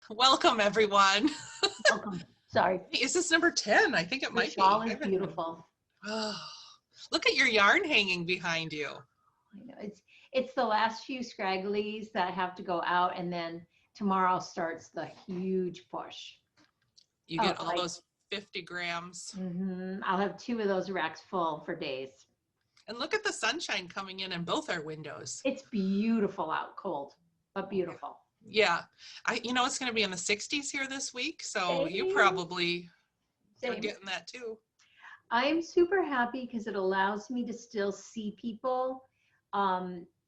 Welcome, everyone. Welcome. Sorry. Is this number 10? I think it might be. The shawl is beautiful. Oh, look at your yarn hanging behind you. I know. It's the last few scragglies that have to go out, and then tomorrow starts the huge push. You get all those 50 grams. I'll have 2 of those racks full for days. And look at the sunshine coming in both our windows. It's beautiful out, cold, but beautiful. Yeah. It's going to be in the 60s here this week, so you probably are getting that too. I'm super happy because it allows me to still see people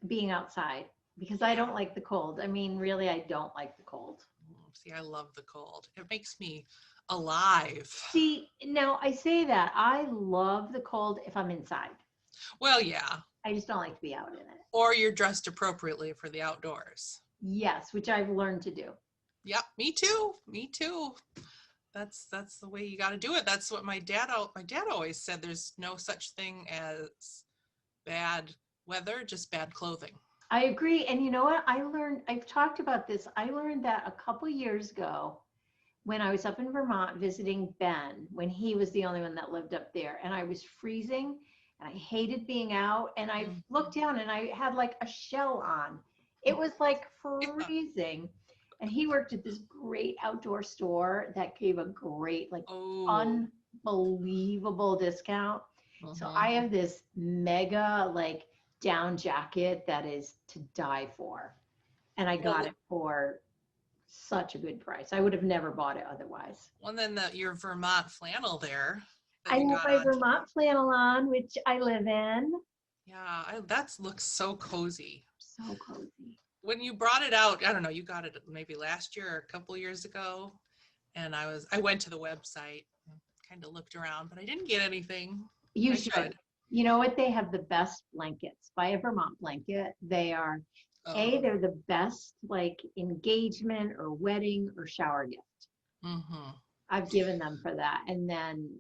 being outside, because I don't like the cold. I mean, really, I don't like the cold. See, I love the cold. It makes me alive. See, now I say that. I love the cold if I'm inside. Well, yeah. I just don't like to be out in it. Or you're dressed appropriately for the outdoors. Yes, which I've learned to do. Yep, me too. Me too. That's the way you got to do it. That's what my dad always said. There's no such thing as bad weather, just bad clothing. I agree. And you know what? I've talked about this. I learned that a couple years ago when I was up in Vermont visiting Ben, when he was the only one that lived up there, and I was freezing and I hated being out, and I looked down and I had like a shell on. It was like freezing. And he worked at this great outdoor store that gave a great, unbelievable discount. So I have this mega down jacket that is to die for. And I got it for such a good price. I would have never bought it otherwise. Well, then your Vermont flannel there. I have my Vermont flannel on, which I live in. Yeah, that looks so cozy. So cozy. When you brought it out, I don't know, you got it maybe last year or a couple years ago, and I went to the website, kind of looked around, but I didn't get anything. You should. You know what? They have the best blankets. Buy a Vermont blanket. They are they're the best engagement or wedding or shower gift. Mm-hmm. I've given them for that. And then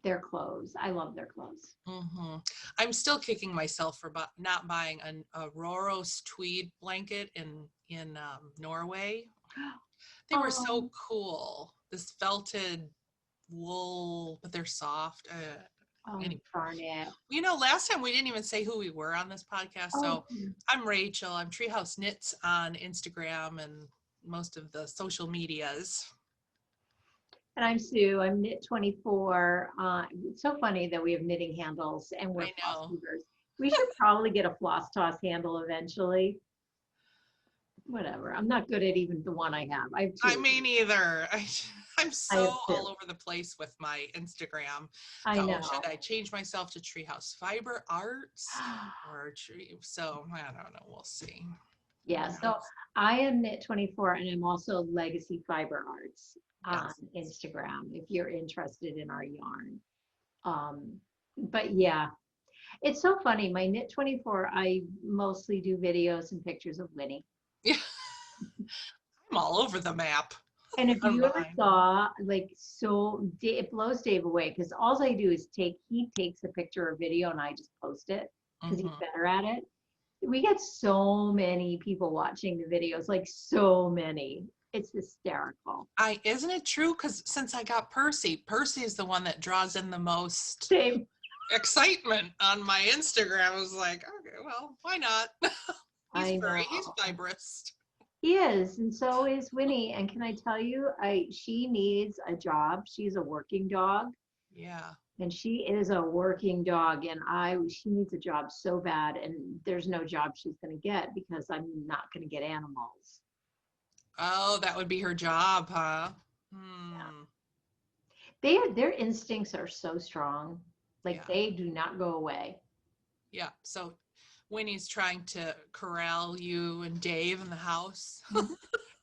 their clothes. I love their clothes. Mm-hmm. I'm still kicking myself for not buying a Roros Tweed blanket in Norway. They were so cool. This felted wool, but they're soft. Anyway. Darn it. Last time we didn't even say who we were on this podcast. So I'm Rachel. I'm Treehouse Knits on Instagram and most of the social medias. And I'm Sue. I'm Knit24. It's so funny that we have knitting handles and we're floss weavers. We should probably get a floss toss handle eventually. Whatever. I'm not good at even the one I have. I have 2. I mean, either. I'm so all over the place with my Instagram. I know. Should I change myself to Treehouse Fiber Arts or Tree? So I don't know. We'll see. Yeah. So I am Knit24, and I'm also Legacy Fiber Arts on Instagram if you're interested in our yarn. But yeah, it's so funny. My Knit24, I mostly do videos and pictures of Winnie. Yeah. I'm all over the map. And if you ever saw, it blows Dave away, because all I do is he takes a picture or video and I just post it because he's better at it. We get so many people watching the videos, so many. It's hysterical. Isn't it true? Because since I got Percy is the one that draws in the most excitement on my Instagram. I was like, okay, well, why not? He's fibrous. He is, and so is Winnie. And can I tell you, she needs a job. She's a working dog. Yeah. And she is a working dog, and she needs a job so bad, and there's no job she's going to get because I'm not going to get animals. Oh, that would be her job, huh? Yeah. Their instincts are so strong. They do not go away. Yeah. So Winnie's trying to corral you and Dave in the house.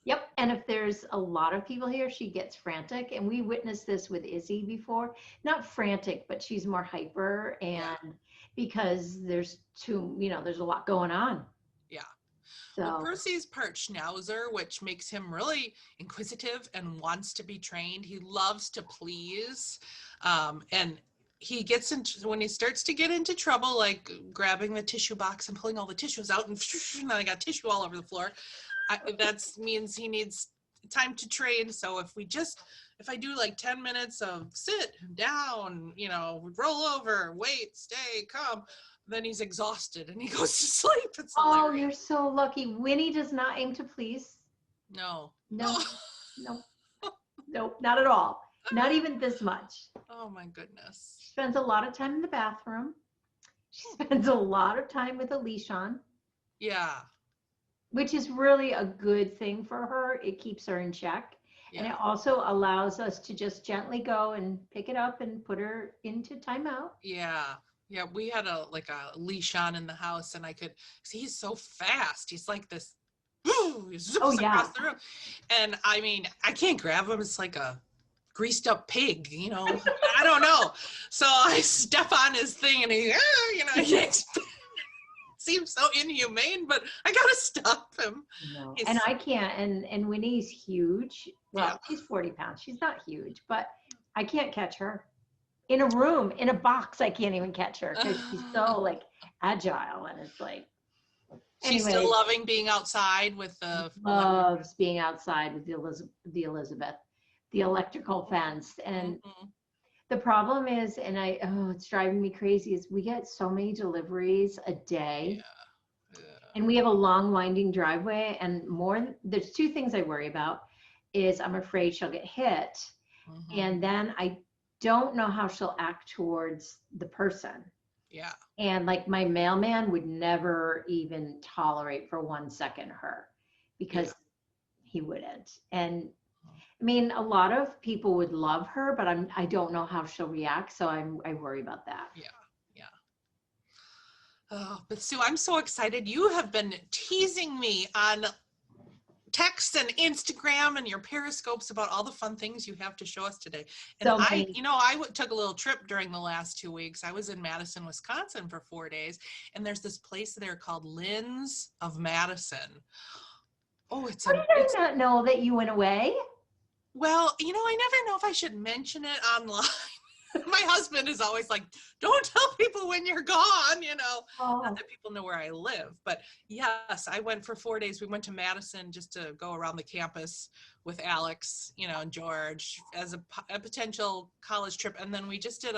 Yep. And if there's a lot of people here, she gets frantic. And we witnessed this with Izzy before. Not frantic, but she's more hyper. And because there's there's a lot going on. Yeah. So well, Percy's part schnauzer, which makes him really inquisitive and wants to be trained. He loves to please. And he gets into, when he starts to get into trouble, like grabbing the tissue box and pulling all the tissues out, and then I got tissue all over the floor. That means he needs time to train. So if I do like 10 minutes of sit down, roll over, wait, stay, come, then he's exhausted and he goes to sleep. It's Oh, hilarious. you're so lucky. Winnie does not aim to please. No. No, no, no, not at all. Not even this much. Oh my goodness. She spends a lot of time in the bathroom. She spends a lot of time with a leash on. Yeah. Which is really a good thing for her. It keeps her in check. Yeah. And it also allows us to just gently go and pick it up and put her into timeout. Yeah. Yeah. We had a leash on in the house, and I could see he's so fast. He's like this. He zips across the room. And I mean, I can't grab him. It's like a greased up pig, I don't know. So I step on his thing and he seems so inhumane, but I gotta stop him. No. And I can't, and Winnie's huge. Well, Yeah. she's 40 pounds. She's not huge, but I can't catch her. In a room, in a box, I can't even catch her because she's so like agile, and it's like, she's still loving being outside with the loves being outside with the Elizabeth, the electrical fence. And the problem is, and it's driving me crazy, is we get so many deliveries a day. Yeah. And we have a long winding driveway, and there's two things I worry about. Is I'm afraid she'll get hit, and then I don't know how she'll act towards the person. Yeah. And like my mailman would never even tolerate for 1 second her, because he wouldn't. And I mean, a lot of people would love her, but I don't know how she'll react. So I worry about that. Yeah. Yeah. Oh, but Sue, I'm so excited. You have been teasing me on text and Instagram and your periscopes about all the fun things you have to show us today. And I took a little trip during the last 2 weeks. I was in Madison, Wisconsin for 4 days, and there's this place there called Lynn's of Madison. Oh, How did I not know that you went away? Well, I never know if I should mention it online. My husband is always like, don't tell people when you're gone, not that people know where I live. But yes, I went for 4 days. We went to Madison just to go around the campus with Alex, and George as a potential college trip. And then we just did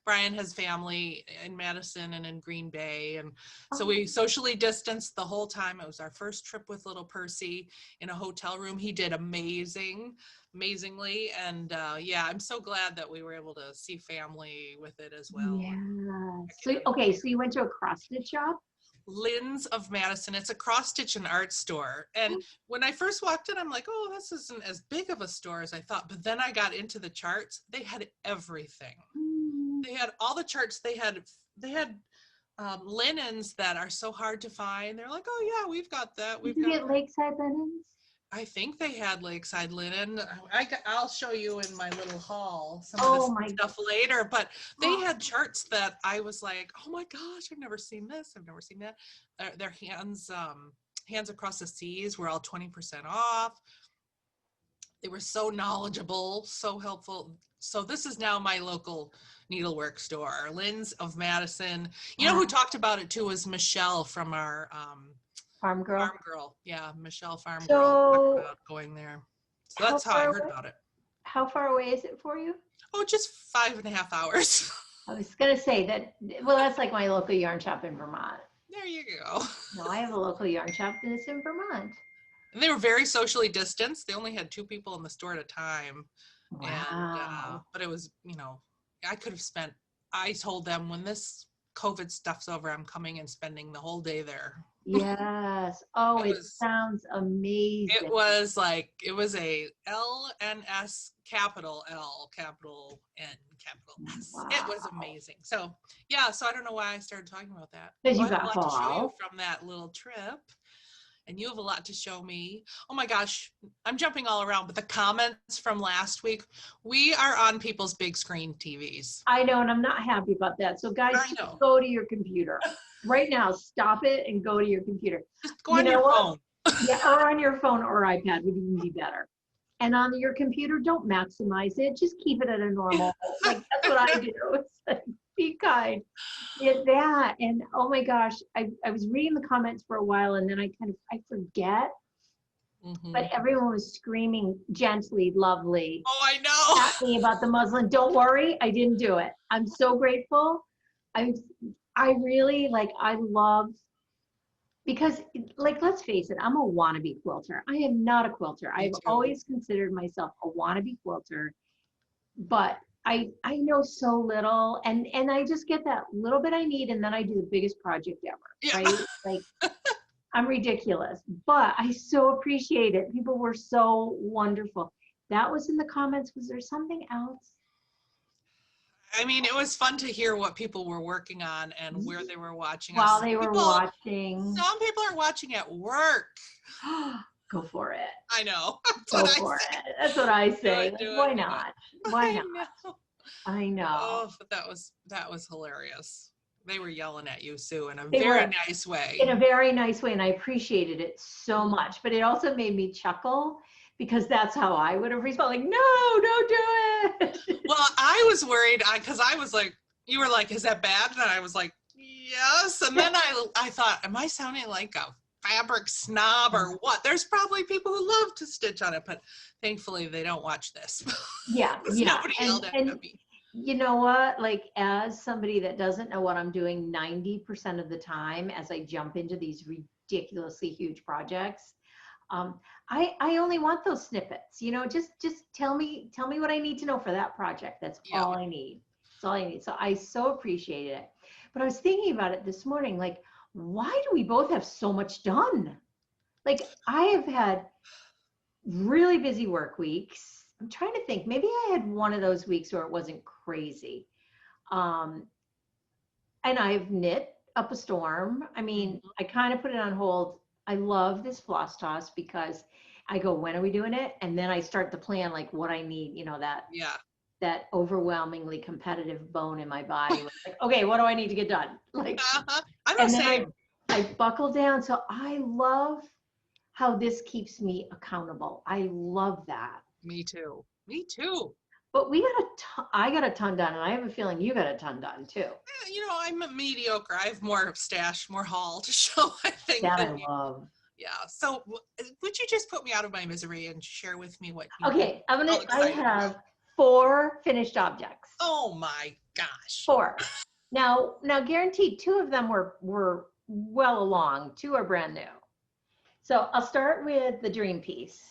Brian has family in Madison and in Green Bay. And so we socially distanced the whole time. It was our first trip with little Percy in a hotel room. He did amazingly. And I'm so glad that we were able to see family with it as well. Yeah. So you went to a cross stitch shop? Lynn's of Madison. It's a cross stitch and art store. And when I first walked in, I'm like, oh, this isn't as big of a store as I thought. But then I got into the charts. They had everything. They had all the charts. They had linens that are so hard to find. They're like, oh yeah, we've got that. Did you get lakeside linens? I think they had lakeside linen. I'll show you in my little haul some of this stuff later. But they had charts that I was like, oh my gosh, I've never seen this. I've never seen that. Their hands across the seas were all 20% off. They were so knowledgeable, so helpful. So this is now my local needlework store, Lynn's of Madison. You know who talked about it too was Michelle from our Farm Girl. Yeah, Michelle Farm So, Girl talked about going there. So that's how I heard about it. How far away is it for you? Oh, just 5.5 hours. I was gonna say that. Well, that's like my local yarn shop in Vermont. There you go. No, I have a local yarn shop and it's in Vermont. And they were very socially distanced. They only had 2 people in the store at a time. Wow. And, but it was, I told them when this COVID stuff's over, I'm coming and spending the whole day there. Yes. Oh, it sounds amazing. It was a LNS capital L, capital N, capital S. Wow. It was amazing. So, so I don't know why I started talking about that. Because you got a lot to show you from that little trip. And you have a lot to show me. Oh my gosh, I'm jumping all around, but the comments from last week, we are on people's big screen TVs. I know, and I'm not happy about that. So guys, just go to your computer. Right now, stop it and go to your computer. Just go on your phone. Yeah, or on your phone or iPad would even be better. And on your computer, don't maximize it. Just keep it at a normal. Like that's what I do. It's like, be kind. Get that. And oh my gosh, I was reading the comments for a while and then I forget. Mm-hmm. but everyone was screaming gently, lovely Oh, I know. at me about the muslin. Don't worry, I didn't do it. I'm so grateful. I I really like, I love, because like, let's face it, I'm a wannabe quilter. I am not a quilter. Me I've too. always considered myself a wannabe quilter, but I know so little, and I just get that little bit I need, and then I do the biggest project ever, Yeah. right? Like, I'm ridiculous, but I so appreciate it. People were so wonderful. That was in the comments. Was there something else? I mean, it was fun to hear what people were working on and where they were watching While us. they were watching. Some people are watching at work. Go for it. I know. That's Go what I for say. it. That's what I say. Do Why it. not? Why I not? know. I know. Oh, but that was hilarious. They were yelling at you, Sue, in a They very were, nice way. in a very nice way, and I appreciated it so much. But it also made me chuckle, because that's how I would have responded. Like, no, don't do it. Well, I was worried because I was like, you were like, is that bad? And I was like, yes. And then I thought, am I sounding like a fabric snob or what? There's probably people who love to stitch on it, but thankfully they don't watch this. Yeah, Because yeah. nobody yelled at me. You know what? Like, as somebody that doesn't know what I'm doing 90% of the time, as I jump into these ridiculously huge projects, I only want those snippets. Just tell me what I need to know for that project. That's all I need. That's all I need. So I so appreciated it. But I was thinking about it this morning, like, why do we both have so much done? Like, I have had really busy work weeks. I'm trying to think. Maybe I had one of those weeks where it wasn't crazy. And I've knit up a storm. I mean, I kind of put it on hold. I love this floss toss because I go, when are we doing it? And then I start to plan like what I need, that overwhelmingly competitive bone in my body. Like, okay, what do I need to get done? Like, I'm the same. I buckle down. So I love how this keeps me accountable. I love that. Me too. Me too. But I got a ton done, and I have a feeling you got a ton done too. I'm a mediocre. I have more stash, more haul to show, I think. That I love. Yeah. So would you just put me out of my misery and share with me what you Okay, I have about? 4 finished objects. Oh my gosh. 4. Now guaranteed 2 of them were well along. 2 are brand new. So I'll start with the dream piece.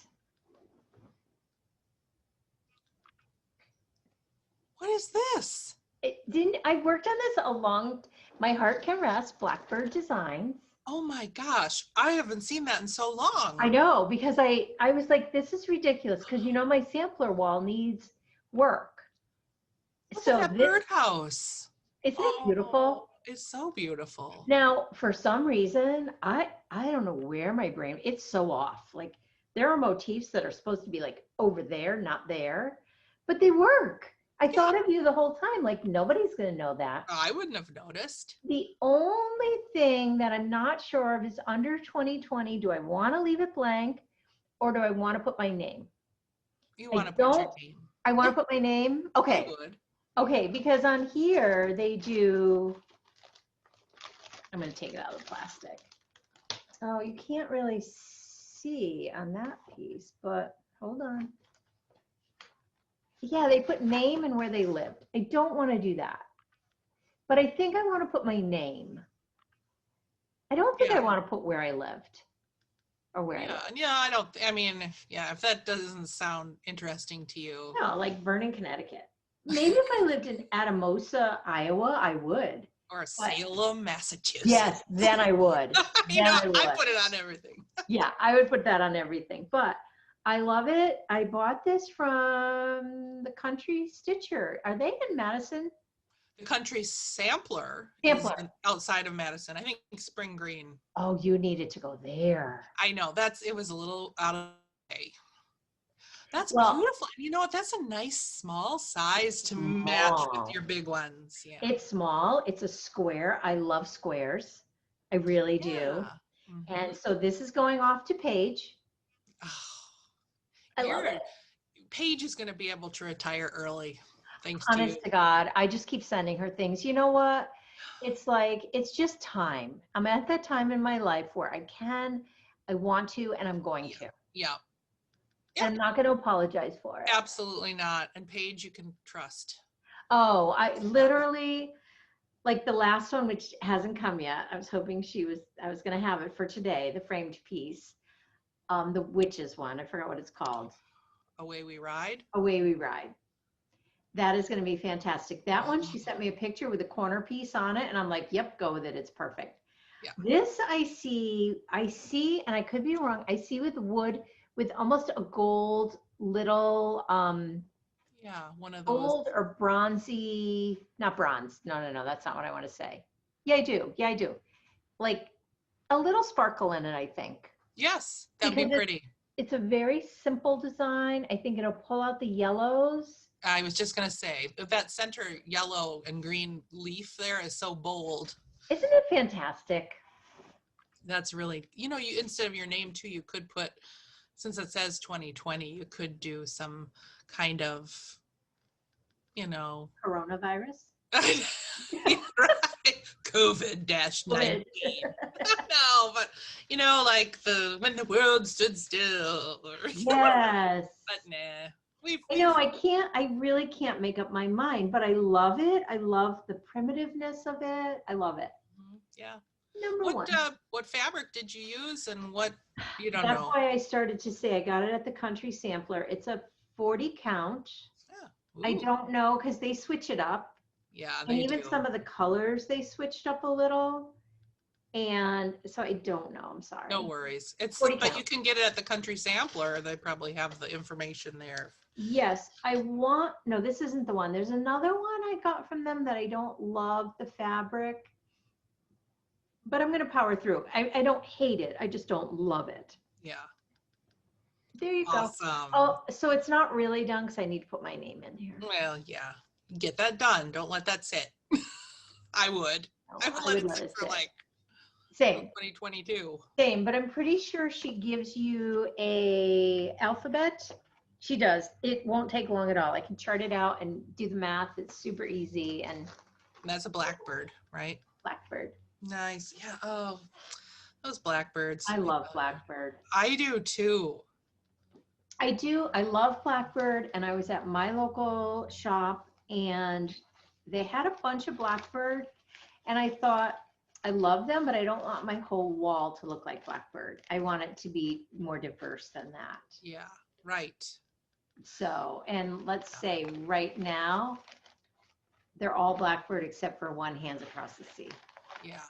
What is this? I worked on this my heart can rest, Blackbird Designs. Oh my gosh, I haven't seen that in so long. I know, because I was like, this is ridiculous, because my sampler wall needs work. Look at that birdhouse. Isn't it beautiful? It's so beautiful. Now, for some reason, I don't know where my brain, it's so off. Like, there are motifs that are supposed to be like over there, not there, but they work. I thought of you the whole time, like, nobody's going to know that. I wouldn't have noticed. The only thing that I'm not sure of is under 2020, do I want to leave it blank or do I want to put my name? You want to put your name. I want to put my name? Okay. Okay, because on here they do, I'm going to take it out of the plastic. Oh, you can't really see on that piece, but hold on. Yeah, they put name and where they lived. I don't want to do that. But I think I want to put my name. I don't think I want to put where I lived or where I lived. Yeah, if that doesn't sound interesting to you. No, like Vernon, Connecticut. Maybe if I lived in Atamosa, Iowa, I would. Or Salem, Massachusetts. Yes, then I would. I put it on everything. Yeah, I would put that on everything. But I love it. I bought this from the Country Stitcher. Are they in Madison? The Country Sampler. Is outside of Madison. I think Spring Green. Oh, you needed to go there. I know. It was a little out of the way. That's beautiful. You know what? That's a nice small size to match with your big ones. Yeah. It's small. It's a square. I love squares. I really do. Mm-hmm. And so this is going off to Paige. Oh, I love it. Paige is going to be able to retire early. Thanks to you. Honest to God, I just keep sending her things. You know what? It's like, it's just time. I'm at that time in my life where I want to, and I'm going to. Yeah. I'm not going to apologize for it. Absolutely not. And Paige, you can trust. Oh, I literally, like the last one, which hasn't come yet. I was hoping I was going to have it for today, the framed piece. The witches one. I forgot what it's called. Away We Ride. Away We Ride. That is going to be fantastic. That one, she sent me a picture with a corner piece on it, and I'm like, yep, go with it. It's perfect. Yeah. This I see, and I could be wrong. I see with wood with almost a gold little, yeah, one of those. gold or bronzy, not bronze. No, that's not what I want to say. Yeah, I do. Like a little sparkle in it, I think. Yes, that'd be pretty. It's a very simple design. I think it'll pull out the yellows. I was just going to say, that center yellow and green leaf there is so bold. Isn't it fantastic? That's really, you instead of your name too, you could put, since it says 2020, you could do some kind of, Coronavirus. Right. COVID-19. No, but like when the world stood still. Yes. But nah. I really can't make up my mind, but I love it. I love the primitiveness of it. I love it. Yeah. Number one. What fabric did you use and what, you don't That's know? why I started to say I got it at the Country Sampler. It's a 40 count. Yeah. I don't know because they switch it up. Yeah, and even some of the colors they switched up a little. And so I don't know. I'm sorry. No worries. But you can get it at the Country Sampler. They probably have the information there. Yes, no, this isn't the one. There's another one I got from them that I don't love the fabric, but I'm going to power through. I don't hate it. I just don't love it. Yeah. There you Awesome. go. Oh, so it's not really done because I need to put my name in here. Well, yeah. Get that done. Don't let that sit. I would. No, I would let it sit for like same 2022. Same, but I'm pretty sure she gives you a alphabet. She does. It won't take long at all. I can chart it out and do the math. It's super easy. And that's a Blackbird, right? Blackbird. Nice. Yeah. Oh, those Blackbirds. I love Blackbird. I do too. I do. I love Blackbird. And I was at my local shop and they had a bunch of Blackbird. And I thought, I love them, but I don't want my whole wall to look like Blackbird. I want it to be more diverse than that. Yeah, right. So, and let's say right now, they're all Blackbird except for one Hands Across the Sea. Yeah.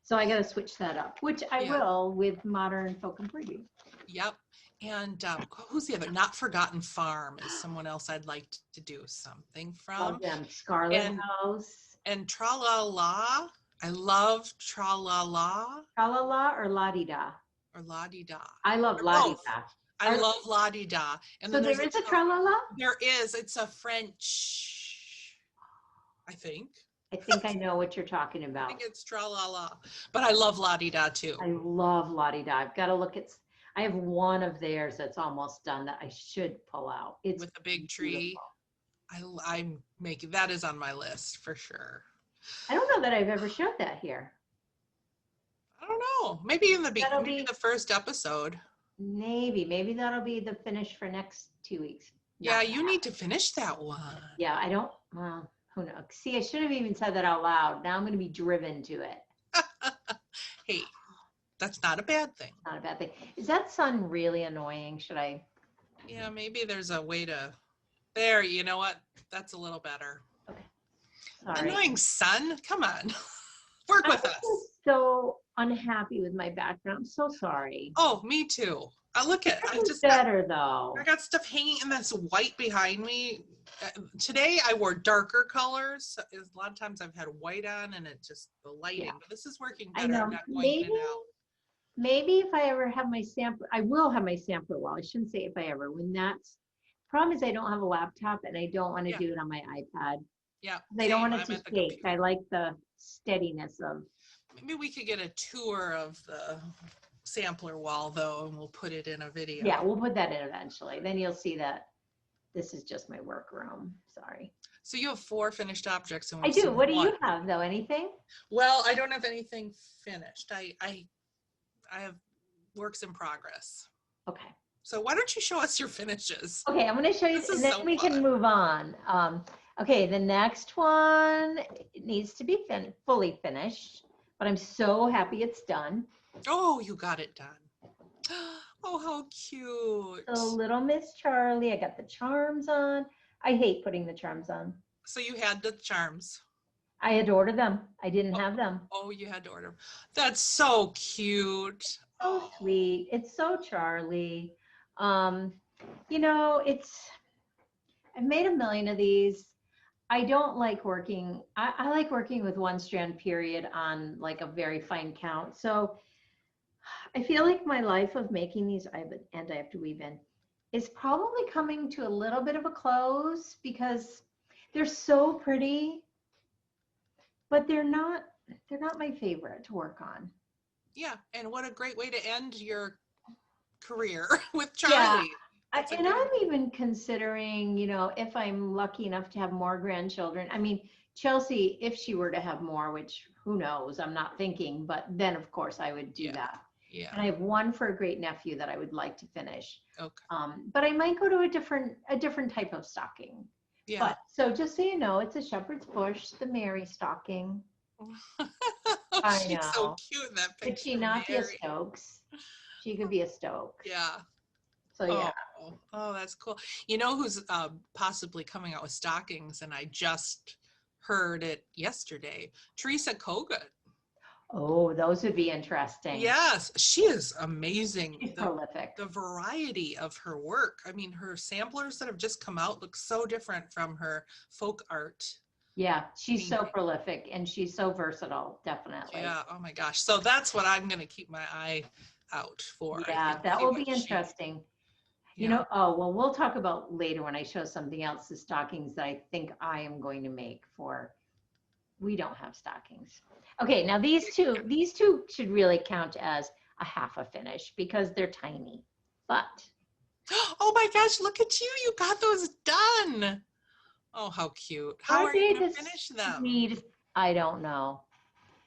So I got to switch that up, which I will with Modern Folk Embroidery. Yep. And who's the other? Not Forgotten Farm is someone else I'd like to do something from. Love them. Scarlet House. And Tra La La. I love Tra La La. Tra La La or La Di Da? Or La Di Da. I love La Di Da. I love La Di Da. And so there is a Tra La La? There is. It's a French, I think. I think I know what you're talking about. I think it's Tra La La. But I love La Di Da too. I love La Di Da. I've got to look at, I have one of theirs that's almost done that I should pull out. It's with a big tree. I'm making, that is on my list for sure. I don't know that I've ever showed that here. I don't know. Maybe in the first episode. Maybe that'll be the finish for next 2 weeks. Yeah, you need to finish that one. Yeah, I don't, well, who knows? See, I should have even said that out loud. Now I'm going to be driven to it. Hey, that's not a bad thing. Not a bad thing. Is that sun really annoying? Should I? Yeah, maybe there's a way to, there, you know what? That's a little better. Okay. Sorry. Annoying sun? Come on. Work with us. So unhappy with my background. I'm so sorry. Oh, me too. Look at I just better though. I got stuff hanging and that's white behind me. Today I wore darker colors. A lot of times I've had white on and it just the lighting. But this is working better. I'm not going in and out. Maybe if I ever have my sampler, I will have my sampler wall. I shouldn't say if I ever. When that's problem is I don't have a laptop and I don't want to do it on my iPad. Yeah. I don't want it to shake. I like the steadiness of. Maybe we could get a tour of the sampler wall though, and we'll put it in a video. Yeah, we'll put that in eventually. Then you'll see that this is just my workroom. Sorry. So you have 4 finished objects. And I do. What do you have though? Anything? Well, I don't have anything finished. I have works in progress. Okay. So why don't you show us your finishes? Okay, I'm going to show you, This and is then so we can fun. move on. Okay, the next one it needs to be fully finished, but I'm so happy it's done. Oh, you got it done. Oh, how cute. So little Miss Charlie, I got the charms on. I hate putting the charms on. So you had the charms. I had to order them. I didn't Oh, have them. oh, you had to order 'em. That's so cute. So Oh, sweet. It's so Charlie. Um, I've made a million of these. I don't like working. I like working with one strand period on like a very fine count. So I feel like my life of making these, and I have to weave in, is probably coming to a little bit of a close because they're so pretty, but they're not my favorite to work on. yeah. And what a great way to end your career with Yeah. Charlie. That's a And good. I'm even considering, if I'm lucky enough to have more grandchildren. I mean, Chelsea, if she were to have more, which who knows, I'm not thinking, but then of course I would do Yeah. that. Yeah. And I have one for a great nephew that I would like to finish. Okay. But I might go to a different type of stocking. Yeah. But so just so you know, it's a shepherd's bush, the Mary stocking. I She's so know. cute in that picture. Could she not be a Mary. Stokes? She could be a Stoke. Yeah. So yeah. Oh, that's cool. You know who's possibly coming out with stockings, and I just heard it yesterday. Teresa Kogut. Oh, those would be interesting. Yes, she is amazing. She's prolific. The variety of her work. I mean, her samplers that have just come out look so different from her folk art. Yeah, she's so painting. prolific and she's so versatile, definitely. Yeah. Oh my gosh. So that's what I'm going to keep my eye out for. Yeah, that will be interesting. Well, we'll talk about later when I show something else, the stockings that I think I am going to make for, we don't have stockings. Okay, now these two should really count as a half a finish because they're tiny, but. Oh my gosh, look at you. You got those done. Oh, how cute. How are you going to finish them? I don't know.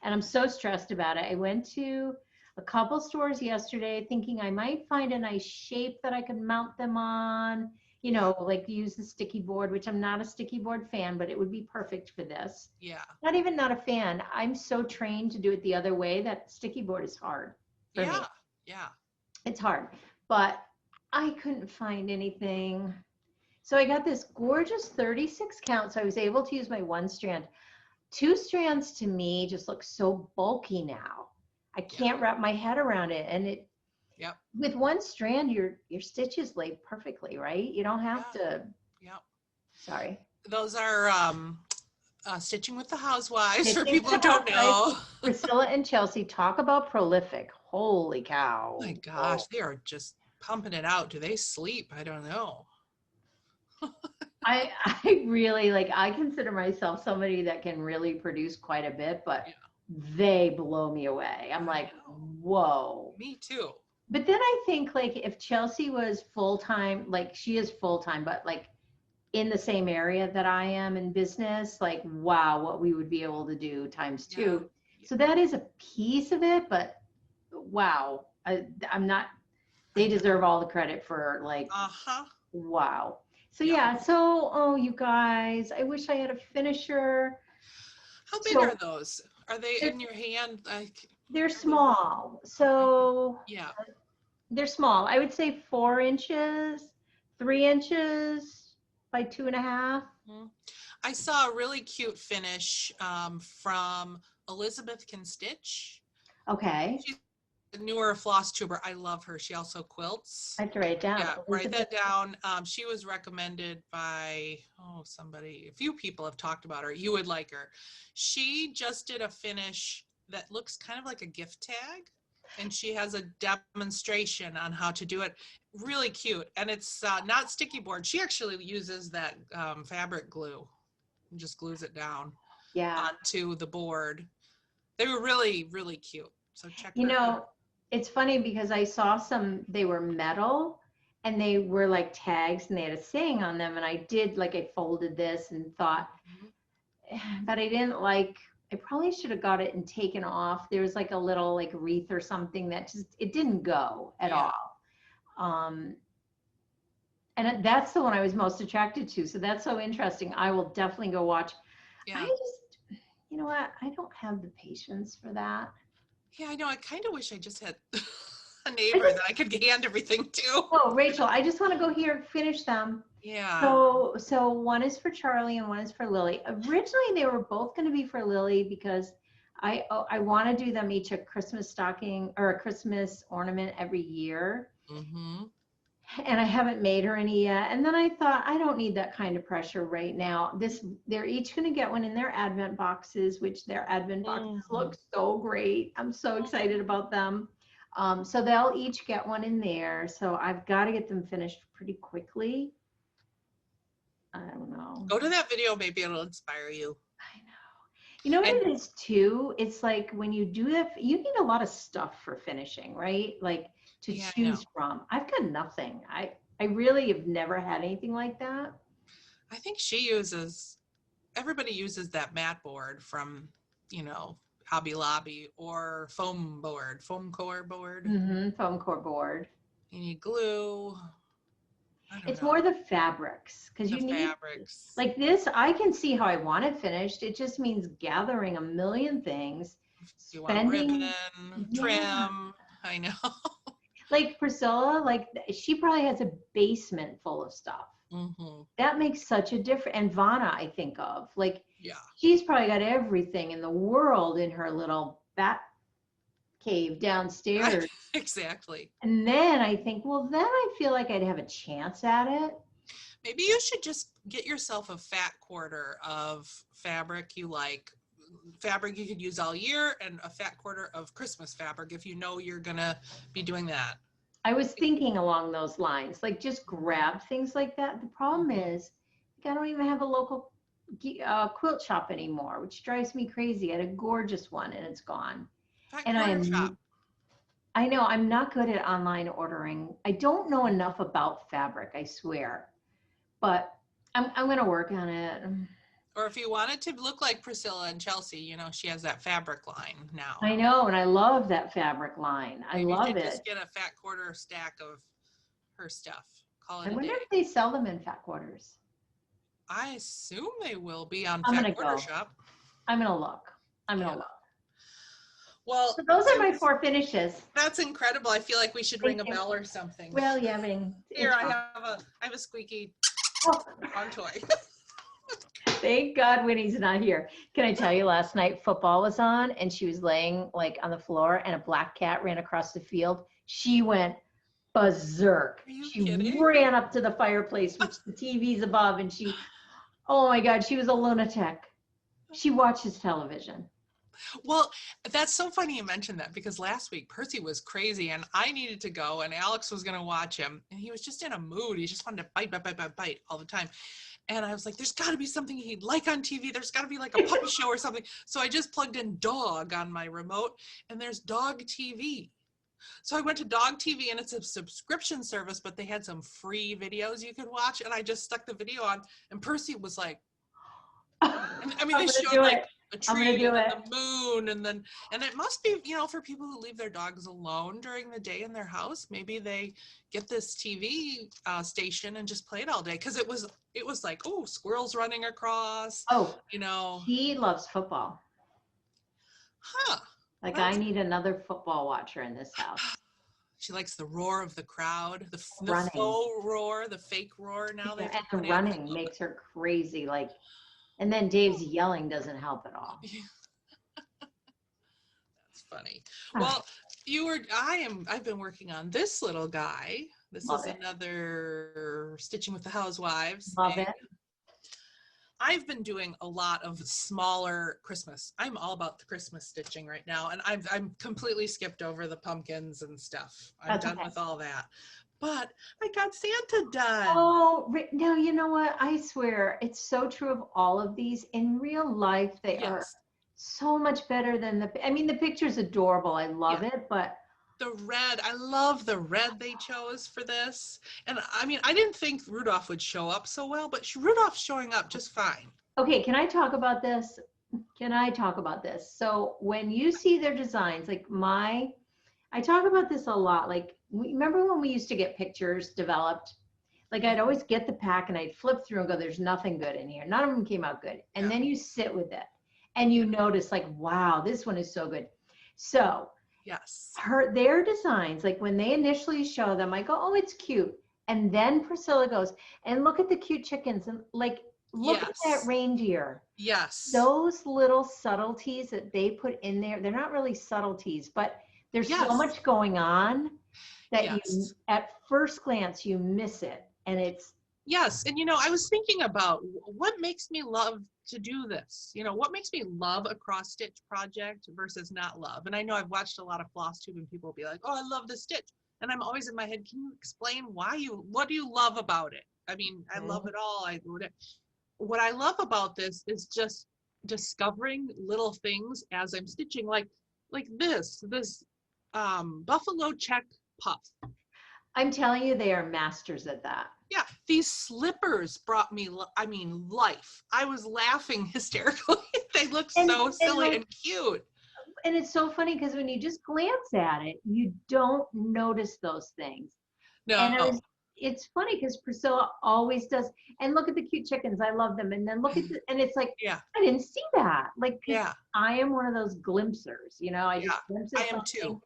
And I'm so stressed about it. I went to a couple stores yesterday thinking I might find a nice shape that I could mount them on, like use the sticky board, which I'm not a sticky board fan, but it would be perfect for this. Yeah. Not a fan. I'm so trained to do it the other way that sticky board is hard for me. Yeah. It's hard, but I couldn't find anything. So I got this gorgeous 36 count. So I was able to use my one strand. 2 strands to me just look so bulky now. I can't wrap my head around it. And with one strand, your stitches lay perfectly, right? You don't have to. Yeah. Sorry. Those are Stitching with the Housewives for people who don't know. Priscilla and Chelsea, talk about prolific. Holy cow. Oh my gosh, they are just pumping it out. Do they sleep? I don't know. I really I consider myself somebody that can really produce quite a bit, but they blow me away. I'm like, whoa. Me too. But then I think if Chelsea was full-time, she is full-time, but in the same area that I am in business, wow, what we would be able to do times 2. Yeah. So that is a piece of it, but wow, I'm not, they deserve all the credit for wow. So so, you guys, I wish I had a finisher. How big are those? Are they in your hand? They're small. So yeah, they're small. I would say 4 inches, 3 inches by 2.5. I saw a really cute finish from Elizabeth Can Stitch. Okay. She's a newer floss tuber. I love her. She also quilts. I have to write it down. Yeah, write that down. She was recommended by somebody. A few people have talked about her. You would like her. She just did a finish that looks kind of like a gift tag, and she has a demonstration on how to do it. Really cute, and it's not sticky board. She actually uses that fabric glue and just glues it down onto the board. They were really, really cute. So check them out. It's funny because I saw they were metal and they were tags and they had a saying on them. And I did I folded this and thought, but I didn't I probably should have got it and taken off. There was a little wreath or something that it didn't go at all. And that's the one I was most attracted to. So that's so interesting. I will definitely go watch. Yeah. I just, you know what? I don't have the patience for that. Yeah, I know. I kind of wish I just had a neighbor that I could hand everything to. Oh, Rachel, I just want to go here and finish them. Yeah. So one is for Charlie and one is for Lily. Originally, they were both going to be for Lily because I want to do them each a Christmas stocking or a Christmas ornament every year. Mm-hmm. And I haven't made her any yet. And then I thought, I don't need that kind of pressure right now. They're each going to get one in their advent boxes, which their advent boxes look so great. I'm so excited about them. So they'll each get one in there. So I've got to get them finished pretty quickly. I don't know. Go to that video. Maybe it'll inspire you. I know. You know what it is too? It's like when you do that, you need a lot of stuff for finishing, right? Like to choose from. I've got nothing. I really have never had anything like that. I think everybody uses that mat board from, Hobby Lobby or foam core board. Mm-hmm, foam core board. You need glue. It's more the fabrics because you need fabrics. Like this, I can see how I want it finished. It just means gathering a million things. You want ribbon, trim. I know. Like Priscilla, like she probably has a basement full of stuff. Mm-hmm. That makes such a difference. And Vanna, I think of like, yeah, she's probably got everything in the world in her little bat cave downstairs. Exactly. And then I think, well, then I feel like I'd have a chance at it. Maybe you should just get yourself a fat quarter of fabric you like. Fabric you could use all year, and a fat quarter of Christmas fabric if you know you're gonna be doing that. I was thinking along those lines, like just grab things like that. The problem is I don't even have a local quilt shop anymore, which drives me crazy. I had a gorgeous one and it's gone. And I know I'm not good at online ordering. I don't know enough about fabric, I swear, but I'm going to work on it. Or if you want it to look like Priscilla and Chelsea, she has that fabric line now. I know, and I love that fabric line. I love it. Just get a fat quarter stack of her stuff. Call it I wonder if they sell them in fat quarters. I assume they will be on Fat Quarter Shop. I'm going to look. Look. Well, so those are my 4 finishes. That's incredible. I feel like we should ring a bell or something. Well, yeah, I mean, here I have a squeaky on toy. Thank God Winnie's not here. Can I tell you, last night football was on and she was laying like on the floor and a black cat ran across the field. She went berserk. She ran up to the fireplace, which the TV's above, and oh my God, she was a lunatic. She watches television. Well, that's so funny you mentioned that because last week Percy was crazy and I needed to go and Alex was going to watch him and he was just in a mood. He just wanted to bite all the time. And I was like, there's got to be something he'd like on TV. There's got to be like a puppy show or something. So I just plugged in dog on my remote and there's dog TV. So I went to dog TV and it's a subscription service, but they had some free videos you could watch. And I just stuck the video on and Percy was like, I mean, they showed like a tree and then the moon and it must be, for people who leave their dogs alone during the day in their house, maybe they get this TV station and just play it all day. Cause it was like, oh, squirrels running across. Oh, he loves football. Huh. Like I need another football watcher in this house. She likes the roar of the crowd, the faux roar, the fake roar. Now and the running makes her crazy. Like, and then Dave's yelling doesn't help at all. That's funny. Well, I've been working on this little guy. This is another Stitching with the Housewives. Love it. I've been doing a lot of smaller Christmas. I'm all about the Christmas stitching right now. And I'm completely skipped over the pumpkins and stuff. I'm done with all that. But I got Santa done. Oh, no, you know what? I swear, it's so true of all of these. In real life, they are so much better than the picture's adorable. I love it, but the red, I love the red they chose for this. And I mean, I didn't think Rudolph would show up so well, but Rudolph's showing up just fine. Okay, can I talk about this? So when you see their designs, like I talk about this a lot. Like, remember when we used to get pictures developed? Like I'd always get the pack and I'd flip through and go, there's nothing good in here. None of them came out good. And Yeah. then you sit with it and you notice like, wow, this one is so good. So Yes. their designs, like when they initially show them, I go, oh, it's cute. And then Priscilla goes, and look at the cute chickens and like, look at that reindeer. Yes. Those little subtleties that they put in there, they're not really subtleties, but there's so much going on that you, at first glance, you miss it. And it's. Yes. And, you know, I was thinking about what makes me love to do this. You know, what makes me love a cross stitch project versus not love. And I know I've watched a lot of floss tube and people will be like, oh, I love the stitch. And I'm always in my head, can you explain what do you love about it? I mean, I love it all. What I love about this is just discovering little things as I'm stitching, like this buffalo check puff. I'm telling you, they are masters at that. Yeah, these slippers brought me, I mean, life. I was laughing hysterically. They look so silly and cute. And it's so funny because when you just glance at it, you don't notice those things. No. And it's funny because Priscilla always does. And look at the cute chickens. I love them. And then look at and it's like, I didn't see that. Like, I am one of those glimpsers, you know, I just glimpse at something. I am too.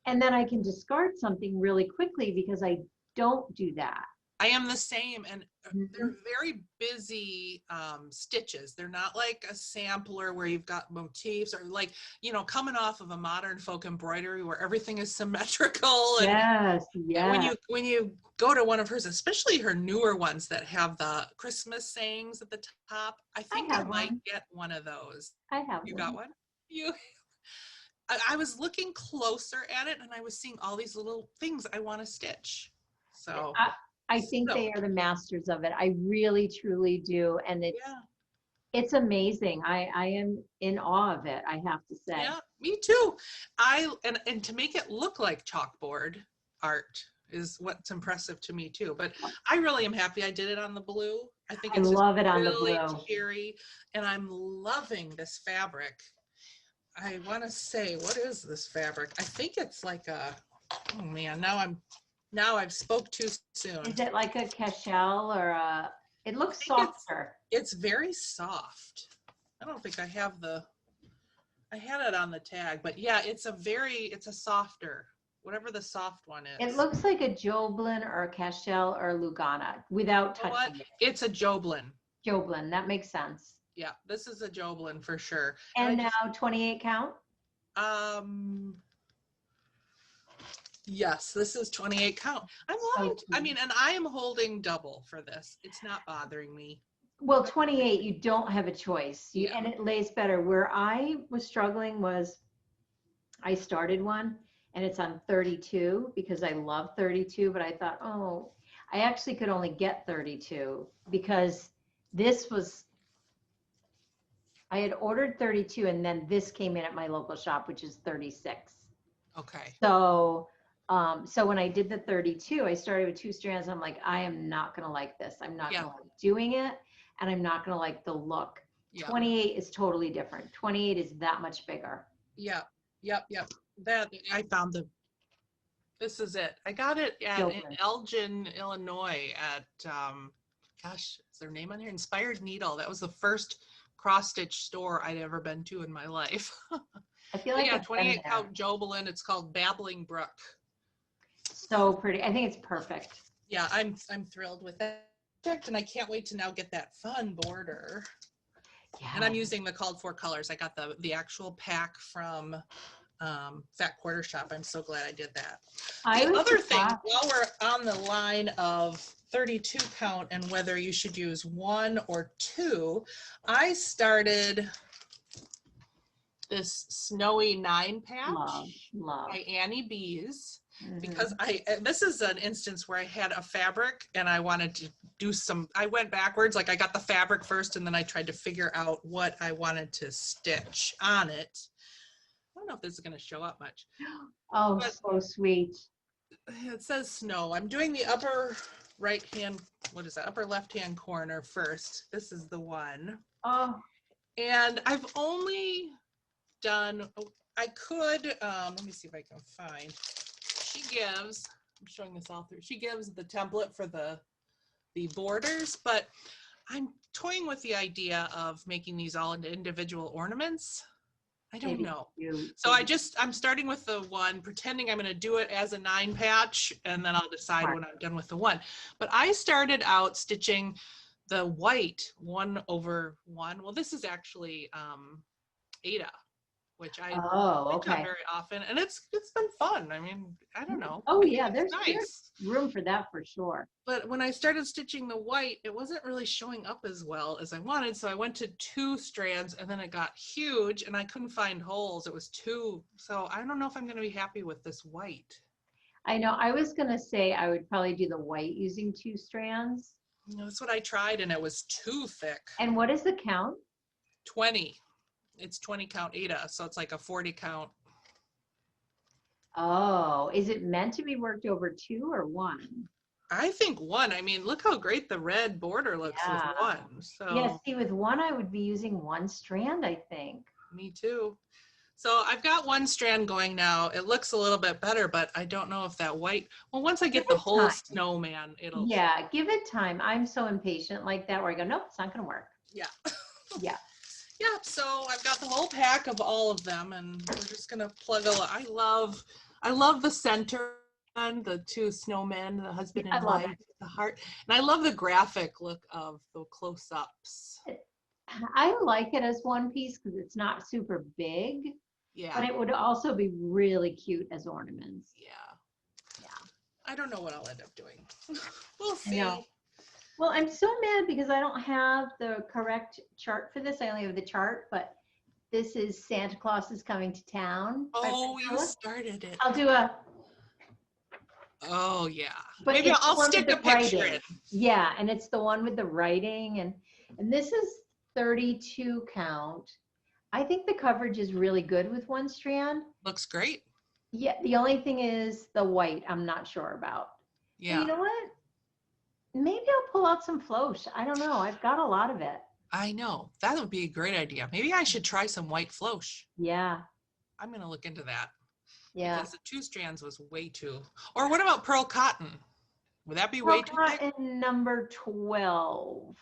And then I can discard something really quickly because I don't do that. I am the same, and they're very busy stitches. They're not like a sampler where you've got motifs or like, you know, coming off of a modern folk embroidery where everything is symmetrical. And when you go to one of hers, especially her newer ones that have the Christmas sayings at the top, I think I might get one of those. I have You got one? I was looking closer at it and I was seeing all these little things I want to stitch. So I think they are the masters of it. I really, truly do. And it's amazing. I am in awe of it, I have to say. Yeah, me too. And to make it look like chalkboard art is what's impressive to me too. But I really am happy I did it on the blue. I think it's love it on really the blue. cheery, and I'm loving this fabric. I want to say, what is this fabric? I think it's like oh man, now I've spoke too soon. Is it like a cashel or it looks softer. It's very soft. I don't think I have I had it on the tag, but yeah, it's a softer, whatever the soft one is. It looks like a Joblin or a cashel or Lugana without touching it. It's a Joblin. Joblin, that makes sense. Yeah, this is a Joblin for sure. And now 28 count? Yes, this is 28 count. I'm loving, I mean, and I am holding double for this. It's not bothering me. Well, 28, you don't have a choice. And it lays better. Where I was struggling was I started one and it's on 32 because I love 32, but I thought, oh, I actually could only get 32 because I had ordered 32 and then this came in at my local shop, which is 36. Okay. So when I did the 32, I started with 2 strands. I'm like, I am not going to like this. I'm not going to like doing it. And I'm not going to like the look. 28 is totally different. 28 is that much bigger. Yep. That I found this is it. I got it in Elgin, Illinois at, gosh, is their name on here? Inspired Needle. That was the first cross stitch store I'd ever been to in my life. I feel like 28 count Joblin. It's called Babbling Brook. So pretty. I think it's perfect. Yeah, I'm thrilled with that. And I can't wait to now get that fun border. Yeah. And I'm using the called for colors. I got the actual pack from Fat Quarter Shop. I'm so glad I did that. The other thing, while we're on the line of 32 count and whether you should use 1 or 2, I started this Snowy 9 patch by Annie Beez. Because this is an instance where I had a fabric and I wanted to do I went backwards, like I got the fabric first and then I tried to figure out what I wanted to stitch on it. I don't know if this is going to show up much. Oh, but so sweet. It says snow. I'm doing the upper right hand, upper left hand corner first. This is the one. Oh. And I've only done, I could, let me see if I can find. She gives, I'm showing this all through, she gives the template for the the borders, but I'm toying with the idea of making these all into individual ornaments. I don't know. So I'm starting with the one, pretending I'm going to do it as a 9 patch, and then I'll decide when I'm done with the one. But I started out stitching the white 1 over 1. Well, this is actually Ada, which I stitch on very often, and it's been fun. I mean, I don't know. Oh yeah, there's room for that for sure. But when I started stitching the white, it wasn't really showing up as well as I wanted. So I went to 2 strands, and then it got huge, and I couldn't find holes. It was 2. So I don't know if I'm going to be happy with this white. I know. I was going to say I would probably do the white using 2 strands. That's what I tried, and it was too thick. And what is the count? 20. It's 20 count Ada, so it's like a 40 count. Oh, is it meant to be worked over 2 or 1? I think 1. I mean, look how great the red border looks with 1. So yeah, see, with 1, I would be using 1 strand, I think. Me too. So I've got 1 strand going now. It looks a little bit better, but I don't know if that white, well, once I get the whole snowman, it'll. Yeah, give it time. I'm so impatient like that where I go, nope, it's not going to work. Yeah. Yeah. Yeah, so I've got the whole pack of all of them, and we're just going to plug a lot. I love the center one, the 2 snowmen, the husband and wife, the heart. And I love the graphic look of the close-ups. I like it as one piece because it's not super big. Yeah. But it would also be really cute as ornaments. Yeah. Yeah. I don't know what I'll end up doing. We'll see. Well, I'm so mad because I don't have the correct chart for this. I only have the chart, but this is Santa Claus is Coming to Town. Oh, you started it. I'll do a. Oh, yeah. But maybe I'll stick a picture in. Yeah, and it's the one with the writing. And this is 32 count. I think the coverage is really good with 1 strand. Looks great. Yeah, the only thing is the white I'm not sure about. Yeah. And you know what? Maybe I'll pull out some floche. I don't know. I've got a lot of it. I know. That would be a great idea. Maybe I should try some white floche. Yeah. I'm going to look into that. Yeah. Because the 2 strands was way too. Or what about pearl cotton? Would that be way too thick? Pearl cotton number 12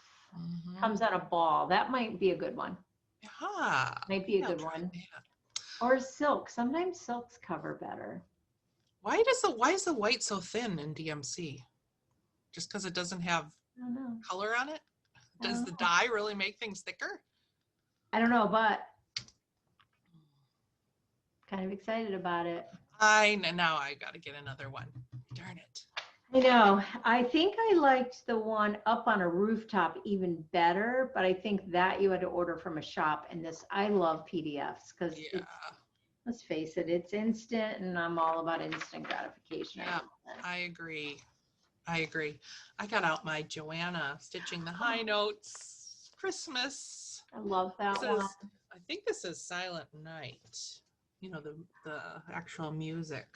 comes out a ball. That might be a good one. Yeah. Might be a good one. Or silk. Sometimes silks cover better. Why is the white so thin in DMC? Just because it doesn't have color on it? Does the dye really make things thicker? I don't know, but kind of excited about it. Now I got to get another one. Darn it. I know. I think I liked the one up on a rooftop even better, but I think that you had to order from a shop. And this, I love PDFs because let's face it, it's instant, and I'm all about instant gratification. Yeah, I agree. I got out my Joanna stitching the Highnotes Christmas. I love that one. I think this is Silent Night. You know, the actual music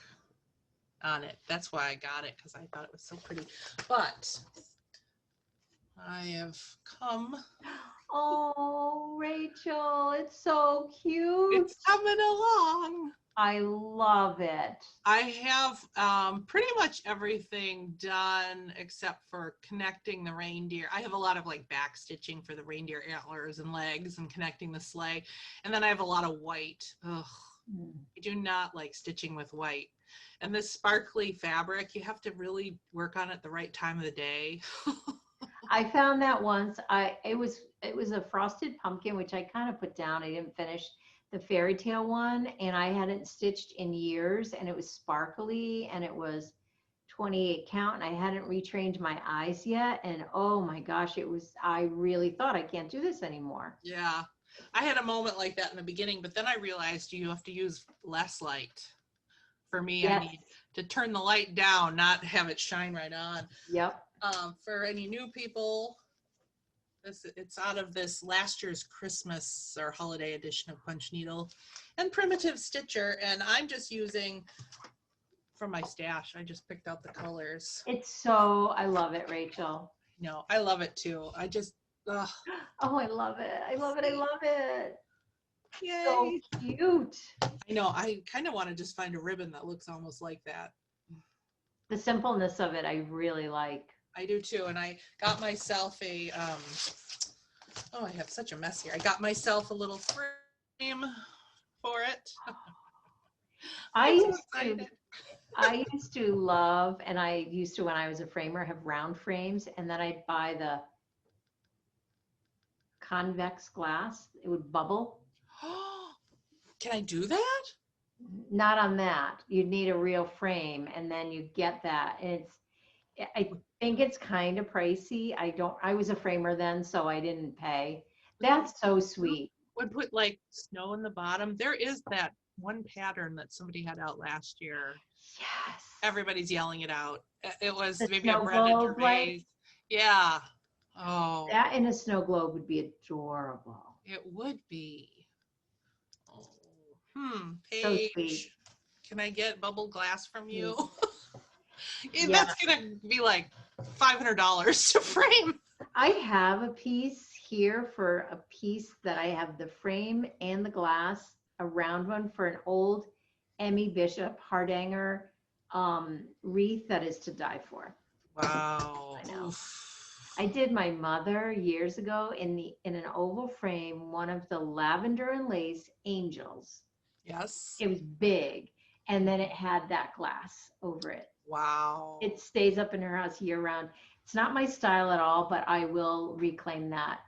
on it. That's why I got it, because I thought it was so pretty. But I have come. Oh, Rachel, it's so cute. It's coming along. I love it. I have pretty much everything done except for connecting the reindeer. I have a lot of like back stitching for the reindeer antlers and legs and connecting the sleigh. And then I have a lot of white. Ugh. I do not like stitching with white. And this sparkly fabric, you have to really work on it the right time of the day. I found that once. It was a frosted pumpkin, which I kind of put down. I didn't finish the fairy tale one, and I hadn't stitched in years, and it was sparkly, and it was 28 count, and I hadn't retrained my eyes yet. And oh my gosh, I really thought I can't do this anymore. Yeah. I had a moment like that in the beginning, but then I realized you have to use less light. For me, yes. I need to turn the light down, not have it shine right on. Yep. For any new people, it's out of this last year's Christmas or holiday edition of Punch Needle and Primitive Stitcher, and I'm just using from my stash. I just picked out the colors. I love it, Rachel. No, I love it too. I just oh, I love it. I love it. I love it. Yay. So cute. I know. I kind of want to just find a ribbon that looks almost like that. The simpleness of it, I really like. I do too. And I got myself a, oh, I have such a mess here. I got myself a little frame for it. I I'm so used to, excited. I used to love, and I used to when I was a framer have round frames, and then I'd buy the convex glass. It would bubble. Can I do that? Not on that. You'd need a real frame, and then you get that. And I think it's kind of pricey. I was a framer then, so I didn't pay. That's so sweet. Would put like snow in the bottom. There is that one pattern that somebody had out last year. Yes. Everybody's yelling it out. It was The maybe a snow Brenda globe Gervais. light. Yeah. Oh, That in a snow globe would be adorable. it would be. Oh. So sweet. Paige, can I get bubble glass from you? Yeah. That's gonna be like $500 to frame. I have a piece here for a piece that I have the frame and the glass, a round one for an old Emmy Bishop Hardanger wreath that is to die for. Wow. I know. Oof. I did my mother years ago in an oval frame, one of the lavender and lace angels. Yes. It was big, and then it had that glass over it. Wow. It stays up in her house year round. It's not my style at all, but I will reclaim that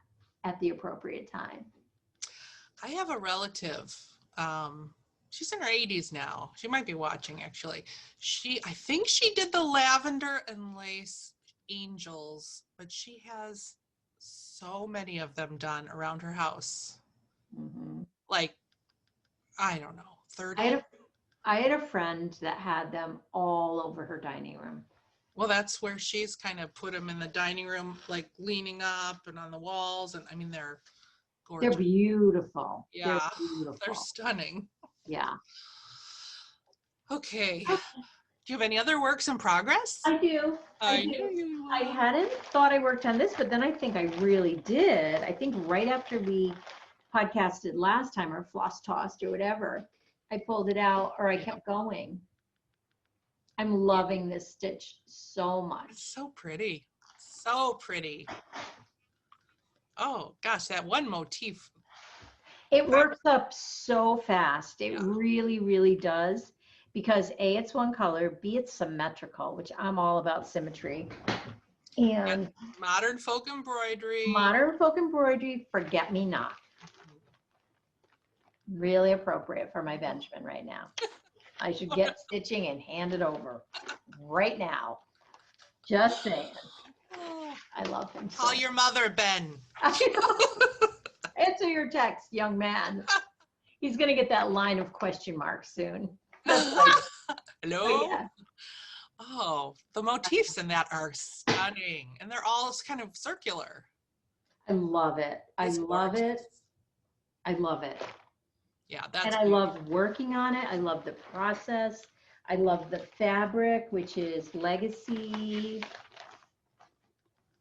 at the appropriate time. I have a relative. She's in her 80s now. She might be watching actually. I think she did the lavender and lace angels, but she has so many of them done around her house. Mm-hmm. Like, I don't know, 30. I had a friend that had them all over her dining room. Well, that's where she's kind of put them in the dining room, like leaning up and on the walls. And I mean, they're gorgeous. They're beautiful. Yeah, They're beautiful. they're stunning. Yeah. Okay. Do you have any other works in progress? I do. I knew you would. I hadn't thought I worked on this, but then I think I really did. I think right after we podcasted last time or floss tossed or whatever, I pulled it out or I kept going. I'm loving this stitch so much. It's so pretty. So pretty. Oh gosh, that one motif. It works up so fast. It Yeah. really, really does. Because A, it's one color, B, it's symmetrical, which I'm all about symmetry. And modern folk embroidery. Modern folk embroidery, forget me not. Really appropriate for my Benjamin right now. I should get stitching and hand it over right now. Just saying. I love him. Call your mother, Ben. Answer your text, young man. He's going to get that line of question marks soon. Hello? Yeah. Oh, the motifs in that are stunning. And they're all kind of circular. I love it. I love it. I love it. Yeah, that's and I love working on it. I love the process. I love the fabric, which is Legacy.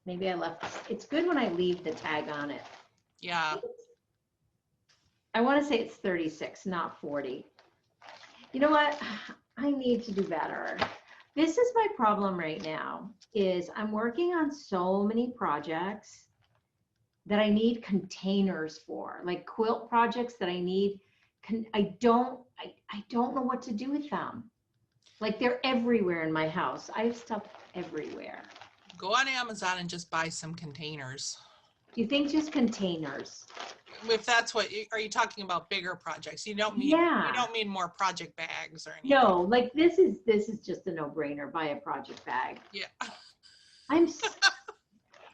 Maybe I left. It's good when I leave the tag on it. Yeah. I want to say it's 36, not 40. You know what? I need to do better. This is my problem right now, is I'm working on so many projects that I need containers for, like quilt projects that I need. I don't know what to do with them. Like they're everywhere in my house. I have stuff everywhere. Go on Amazon and just buy some containers. You think just containers? If that's what are you talking about, bigger projects? You don't mean you don't mean more project bags or anything. No, like this is just a no-brainer. Buy a project bag. Yeah.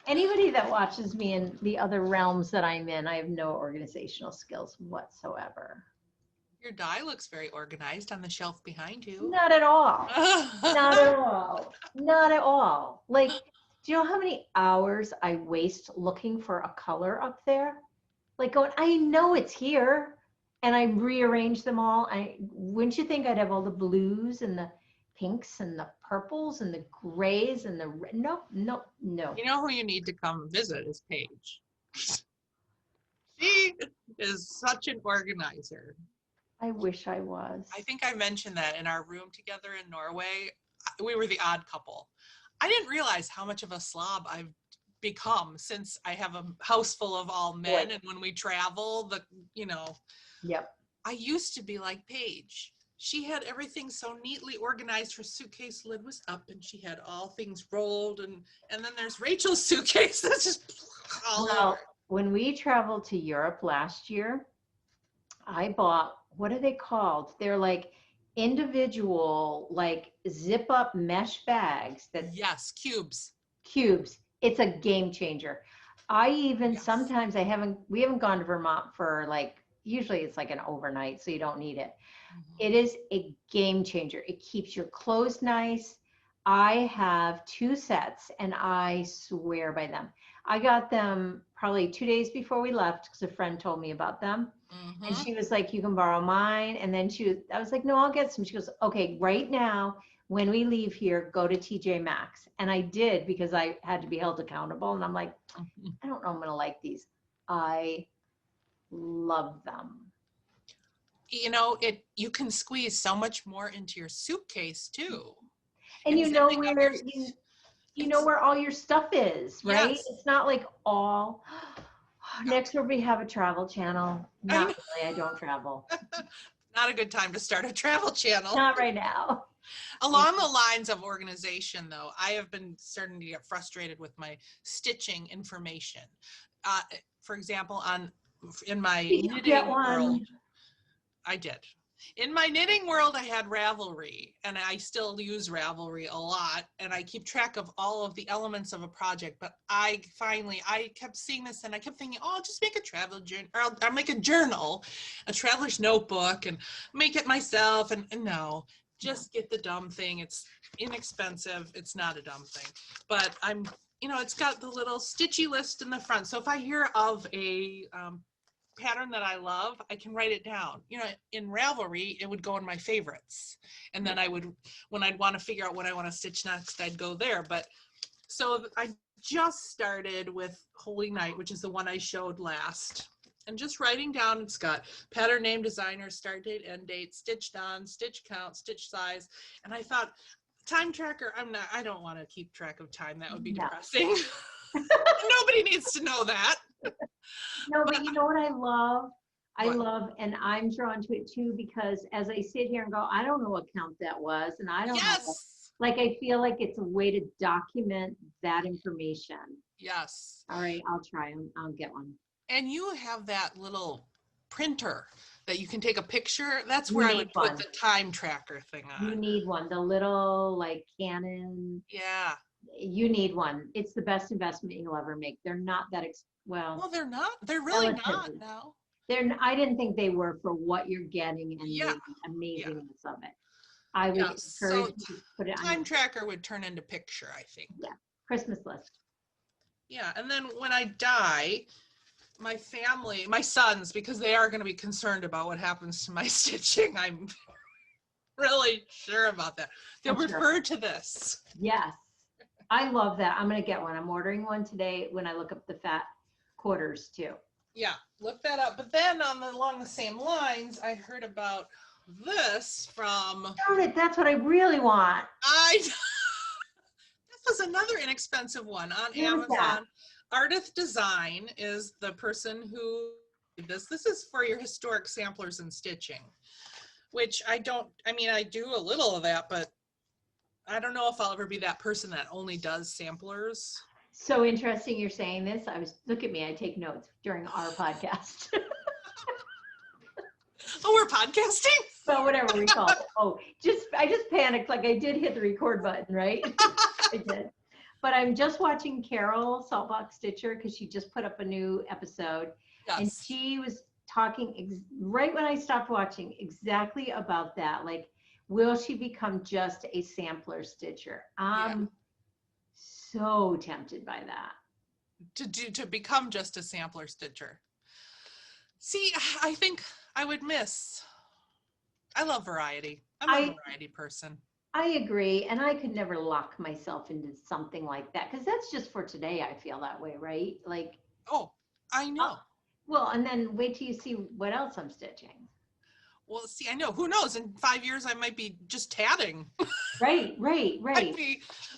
Anybody that watches me in the other realms that I'm in, I have no organizational skills whatsoever. Your die looks very organized on the shelf behind you. Not at all. Not at all. Not at all. Like, do you know how many hours I waste looking for a color up there? Like going, I know it's here, and I rearrange them all. Wouldn't you think I'd have all the blues and the pinks and the purples and the grays and the red? No. You know who you need to come visit is Paige. She is such an organizer. I wish I was. I think I mentioned that in our room together in Norway. We were the odd couple. I didn't realize how much of a slob I've become since I have a house full of all men. And when we travel, Yep. I used to be like Paige. She had everything so neatly organized. Her suitcase lid was up and she had all things rolled. And then there's Rachel's suitcase that's just all over. When we traveled to Europe last year, I bought, what are they called? They're like individual, like zip up mesh bags that. Yes, cubes. It's a game changer. I even sometimes we haven't gone to Vermont for like, usually it's like an overnight, so you don't need it. It is a game changer. It keeps your clothes nice. I have 2 sets and I swear by them. I got them probably 2 days before we left because a friend told me about them. And she was like, you can borrow mine. And then I was like, no, I'll get some. She goes, okay, right now, when we leave here, go to TJ Maxx. And I did because I had to be held accountable. And I'm like, I don't know I'm going to like these. I love them. You can squeeze so much more into your suitcase too. And you know where all your stuff is, right? Yes. It's not like all. Next year we have a travel channel. Not really, I don't travel. Not a good time to start a travel channel. Not right now. Along the lines of organization, though, I have been starting to get frustrated with my stitching information. For example, in my knitting world, I did. In my knitting world, I had Ravelry, and I still use Ravelry a lot, and I keep track of all of the elements of a project. But I kept seeing this, and I kept thinking, oh, I'll just make a travel journal, or I'll make a journal, a traveler's notebook, and make it myself. And no, just get the dumb thing. It's inexpensive. It's not a dumb thing. But it's got the little stitchy list in the front. So if I hear of a pattern that I love, I can write it down. In Ravelry, it would go in my favorites. And then when I'd want to figure out what I want to stitch next, I'd go there. But so I just started with Holy Night, which is the one I showed last. And just writing down, it's got pattern name, designer, start date, end date, stitched on, stitch count, stitch size. And I thought, time tracker, I don't want to keep track of time. That would be depressing. Nobody needs to know that. No, but you know what I love? I love, and I'm drawn to it too, because as I sit here and go, I don't know what count that was, and I don't know. Like, I feel like it's a way to document that information. Yes. All right, I'll try. I'll get one. And you have that little printer that you can take a picture. That's where I would put the time tracker thing on. You need one. The little like Canon. Yeah. You need one. It's the best investment you'll ever make. They're not that well, they're not. They're really not now. I didn't think they were for what you're getting and the amazingness of it. I would encourage you to put it on. Time tracker would turn into picture, I think. Yeah. Christmas list. Yeah. And then when I die, my family, my sons, because they are going to be concerned about what happens to my stitching. I'm really sure about that. They'll refer to this. Yes. I love that. I'm going to get one. I'm ordering one today when I look up the fat quarters too. Yeah, look that up. But then along the same lines, I heard about this from... Darn it, that's what I really want. This was another inexpensive one on Amazon. Artist Design is the person who did this. This is for your historic samplers and stitching, which I do a little of that, but I don't know if I'll ever be that person that only does samplers. So interesting you're saying this. Look at me, I take notes during our podcast. Oh, we're podcasting? Well, whatever we call it. Oh, I just panicked, like I did hit the record button, right? I did. But I'm just watching Carol Saltbox Stitcher because she just put up a new episode. Yes. And she was talking right when I stopped watching exactly about that. Like, will she become just a sampler stitcher? I'm so tempted by that. To become just a sampler stitcher. See, I think I would I love variety. I'm a variety person. I agree. And I could never lock myself into something like that because that's just for today. I feel that way, right? Like, oh, I know. Well, and then wait till you see what else I'm stitching. Well, see, I know. Who knows? In 5 years, I might be just tatting. Right.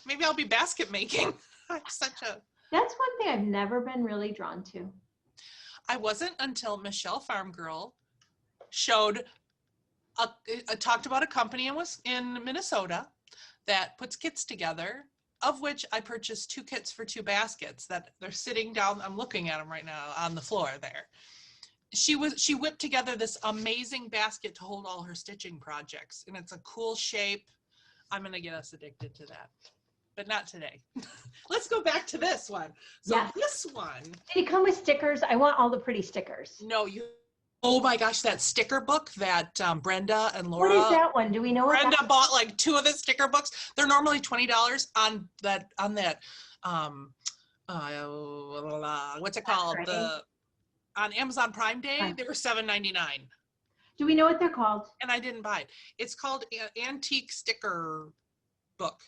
Maybe I'll be basket making. I'm such a... That's one thing I've never been really drawn to. I wasn't until Michelle Farm Girl showed, talked about a company in Minnesota that puts kits together, of which I purchased 2 kits for 2 baskets that they're sitting down. I'm looking at them right now on the floor there. She whipped together this amazing basket to hold all her stitching projects, and it's a cool shape. I'm going to get us addicted to that, but not today. Let's go back to this one. So Yes. This one. Did it come with stickers? I want all the pretty stickers. No, oh my gosh, that sticker book that Brenda and Laura. What is that one? Do we know what Brenda bought like 2 of the sticker books. They're normally $20 on that, what's it called? On Amazon Prime Day, they were $7.99. Do we know what they're called? And I didn't buy it. It's called Antique Sticker Book,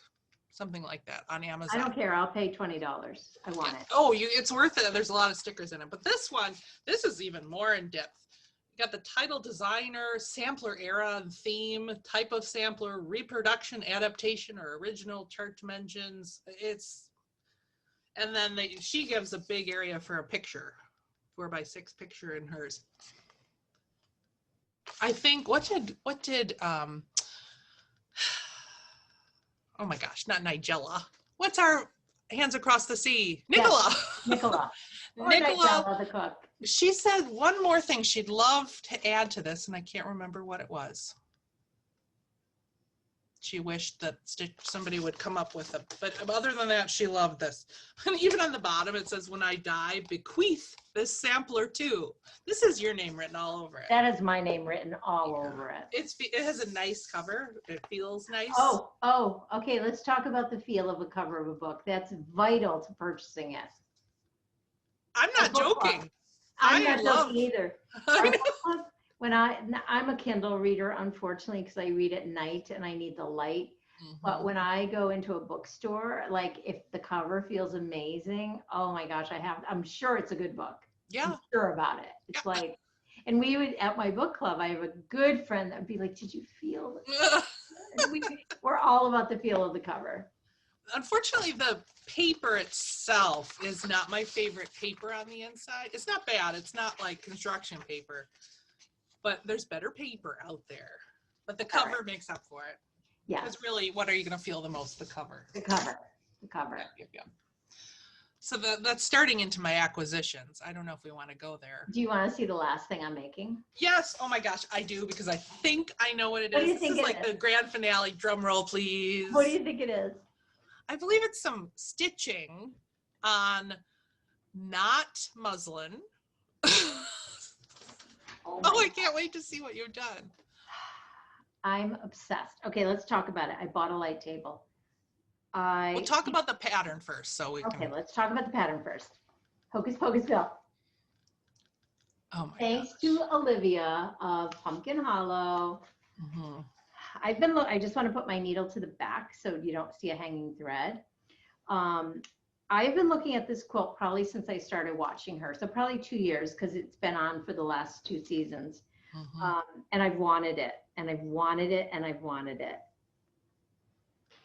something like that on Amazon. I don't care. I'll pay $20. I want it. Oh, it's worth it. There's a lot of stickers in it. But this one, this is even more in depth. You got the title, designer, sampler era and theme, type of sampler, reproduction, adaptation, or original chart dimensions. And then she gives a big area for a picture, 4x6 picture in hers. I think what did oh my gosh, not Nigella. What's our Hands Across the Sea? Nicola. Yes, Nicola. Nicola, the cook. She said one more thing she'd love to add to this, and I can't remember what it was. She wished that somebody would come up with it, but other than that, she loved this. And even on the bottom, it says, "When I die, bequeath this sampler too." This is your name written all over it. That is my name written all over it. It has a nice cover. It feels nice. Oh, okay. Let's talk about the feel of a cover of a book. That's vital to purchasing it. I'm not joking. I'm not joking either. When I'm a Kindle reader, unfortunately, because I read at night and I need the light. Mm-hmm. But when I go into a bookstore, like if the cover feels amazing, oh my gosh, I'm sure it's a good book. Yeah. I'm sure about it. It's like, and we would, at my book club, I have a good friend that would be like, "Did you feel it?" And we're all about the feel of the cover. Unfortunately, the paper itself is not my favorite paper on the inside. It's not bad. It's not like construction paper, but there's better paper out there. But the cover makes up for it. Yeah. Because really, what are you going to feel the most? The cover. The cover. The cover. Yeah. So that's starting into my acquisitions. I don't know if we want to go there. Do you want to see the last thing I'm making? Yes. Oh my gosh, I do, because I think I know what it is. What do you think this is like the grand finale. Drum roll, please. What do you think it is? I believe it's some stitching on not muslin. Oh, I can't wait to see what you've done. I'm obsessed. Okay, let's talk about it. I bought a light table. We'll talk about the pattern first. Okay, let's talk about the pattern first. HocusPocusville. Oh my Thanks to Olivia of Pumpkin Hollow. Mm-hmm. I just want to put my needle to the back so you don't see a hanging thread. I've been looking at this quilt probably since I started watching her. So probably 2 years, because it's been on for the last 2 seasons. Mm-hmm. And I've wanted it, and I've wanted it, and I've wanted it.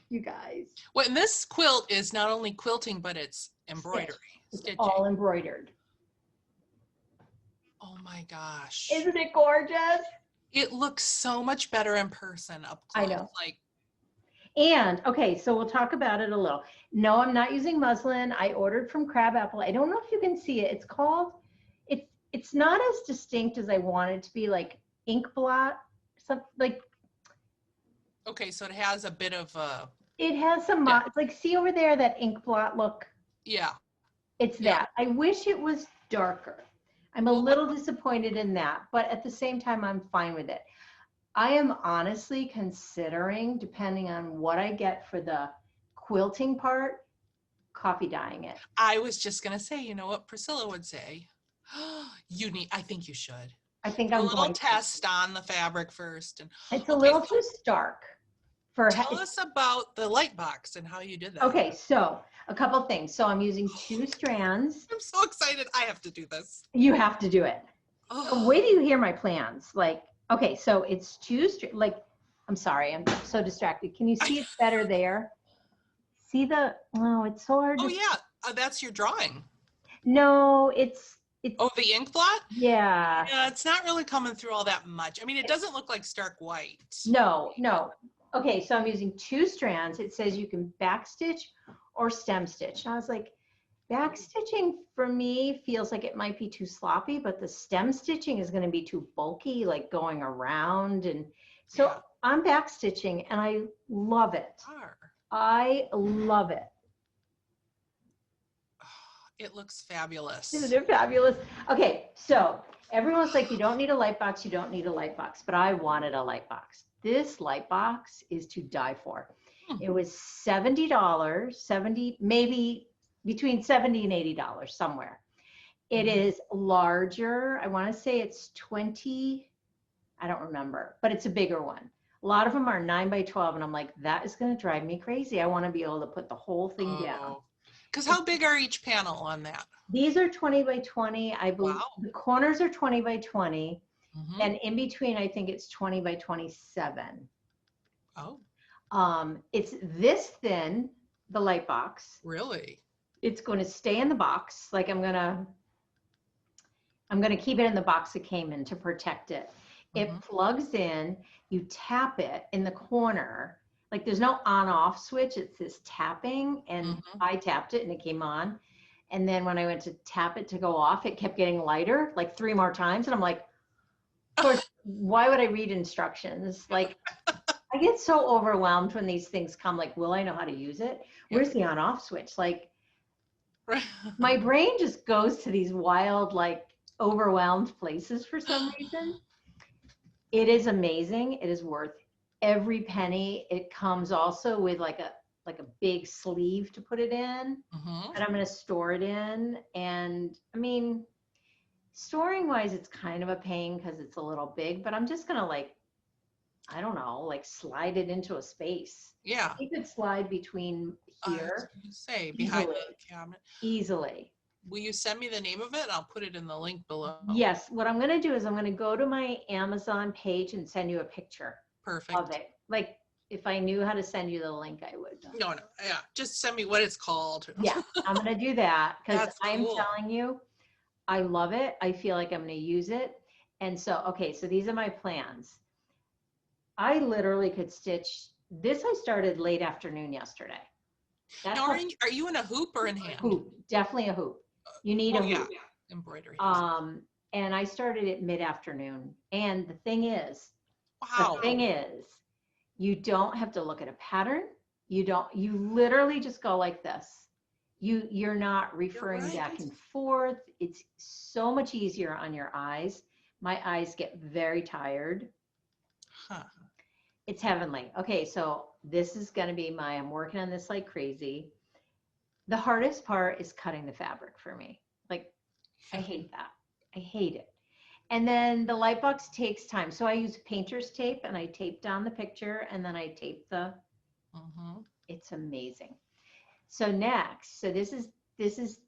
You guys. Well, and this quilt is not only quilting, but it's embroidery. It's all embroidered. Oh my gosh. Isn't it gorgeous? It looks so much better in person up close. I know. And okay, so we'll talk about it a little. No, I'm not using muslin. I ordered from Crabapple. I don't know if you can see it. It's called, it's not as distinct as I want it to be, like ink blot, something like. Okay, so it has a bit of a. It has some, it's like, see over there, that ink blot look? Yeah. It's that. I wish it was darker. I'm a little disappointed in that, but at the same time, I'm fine with it. I am honestly considering, depending on what I get for the quilting part, coffee dyeing it. I was just going to say, you know what Priscilla would say? I think you should. I think I'm going to. A little test on the fabric first. And it's a little too stark. Tell us about the light box and how you did that. Okay, so a couple things. So I'm using 2 strands. I'm so excited. I have to do this. You have to do it. Oh. Wait till you hear my plans. Like, okay, so it's 2 strands. Like, I'm sorry, I'm so distracted. Can you see it better there? See oh, it's so hard Oh to, yeah, that's your drawing. no, it's, Oh, the ink blot? yeah. Yeah, it's not really coming through all that much. I mean, it doesn't look like stark white. No, no. Okay, so I'm using 2 strands. It says you can backstitch or stem stitch. And I was like, backstitching for me feels like it might be too sloppy, but the stem stitching is going to be too bulky, like going around. And so Yeah. I'm backstitching and I love it. Are. I love it. It looks fabulous. Isn't it fabulous? Okay, so everyone's like, you don't need a light box, you don't need a light box, but I wanted a light box. This light box is to die for. It was $70, 70, maybe between $70 and $80 somewhere. It is larger. I want to say it's 20, I don't remember, but it's a bigger one. A lot of them are 9 by 12, and I'm like, that is going to drive me crazy. I want to be able to put the whole thing down. Because how big are each panel on that? These are 20 by 20. I believe the corners are 20 by 20. And in between, I think it's 20 by 27. Oh. It's this thin, the light box. Really? It's going to stay in the box. Like I'm gonna keep it in the box it came in to protect it. It plugs in, you tap it in the corner. Like there's no on off switch, it's this tapping, and I tapped it and it came on. And then when I went to tap it to go off, it kept getting lighter, like 3 more times. And I'm like, of course, why would I read instructions? Like I get so overwhelmed when these things come, like, will I know how to use it? Where's the on off switch? Like my brain just goes to these wild, like overwhelmed places for some reason. It is amazing. It is worth every penny. It comes also with like a big sleeve to put it in, and I'm going to store it in. And I mean, storing wise, it's kind of a pain because it's a little big, but I'm just going to like, I don't know, like slide it into a space. Yeah. You could slide between here. Say behind the cabinet. Easily. Will you send me the name of it? I'll put it in the link below. Yes. What I'm going to do is I'm going to go to my Amazon page and send you a picture. Perfect. Of it. Like if I knew how to send you the link, I would. No. Yeah. Just send me what it's called. Yeah. I'm going to do that because I'm cool. telling you, I love it. I feel like I'm going to use it. And so, okay. So these are my plans. I literally could stitch this. I started late afternoon yesterday. Now, are you in a hoop or in hand? Hoop. Definitely a hoop. You need a hoop. Yeah. Embroidery. And I started at mid-afternoon. And the thing is, you don't have to look at a pattern. You literally just go like this. You're not referring back and forth. It's so much easier on your eyes. My eyes get very tired. It's heavenly. Okay, so this is going to be I'm working on this like crazy. The hardest part is cutting the fabric for me. Like, I hate that. I hate it. And then the light box takes time. So I use painter's tape and I tape down the picture and then I tape it's amazing. So next, this is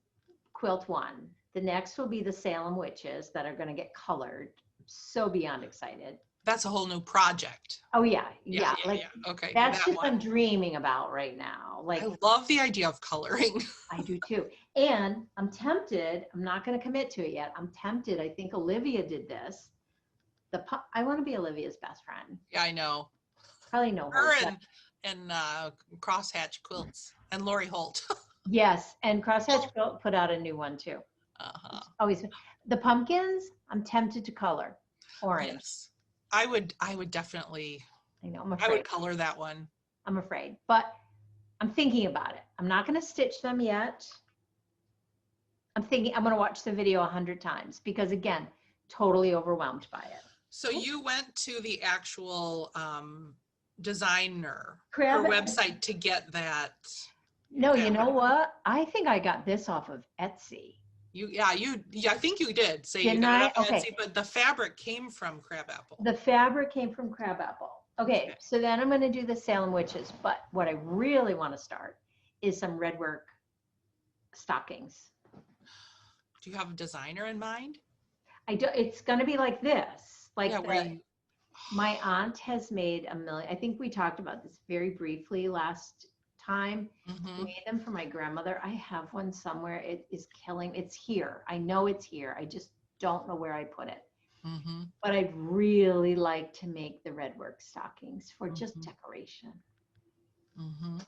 quilt 1. The next will be the Salem witches that are going to get colored. So beyond excited. That's a whole new project. Oh yeah. Okay. That's just I'm dreaming about right now. Like I love the idea of coloring. I do too. And I'm tempted. I'm not going to commit to it yet. I'm tempted. I think Olivia did this. I want to be Olivia's best friend. Yeah, I know. Probably know her and Crosshatch Quilts and Lori Holt. Yes, and Crosshatch Quilt put out a new one too. Always the pumpkins. I'm tempted to color orange. Yes. I would definitely. I know. I'm afraid. I would color that one. I'm afraid, but I'm thinking about it. I'm not going to stitch them yet. I'm thinking I'm going to watch the video 100 times because again, totally overwhelmed by it. So you went to the actual designer Crabapple website to get that. No, you know what? I think I got this off of Etsy. I think you did say Didn't you got it off Okay. Etsy, but the fabric came from Crabapple. The fabric came from Crabapple. Okay, so then I'm going to do the Salem witches, but what I really want to start is some red work stockings. Do you have a designer in mind? I do. It's going to be like this. Like my aunt has made a million. I think we talked about this very briefly last time. Mm-hmm. Made them for my grandmother. I have one somewhere. It is killing. It's here. I know it's here. I just don't know where I put it. Mm-hmm. But I'd really like to make the red work stockings for just Mm-hmm. decoration. Mm-hmm.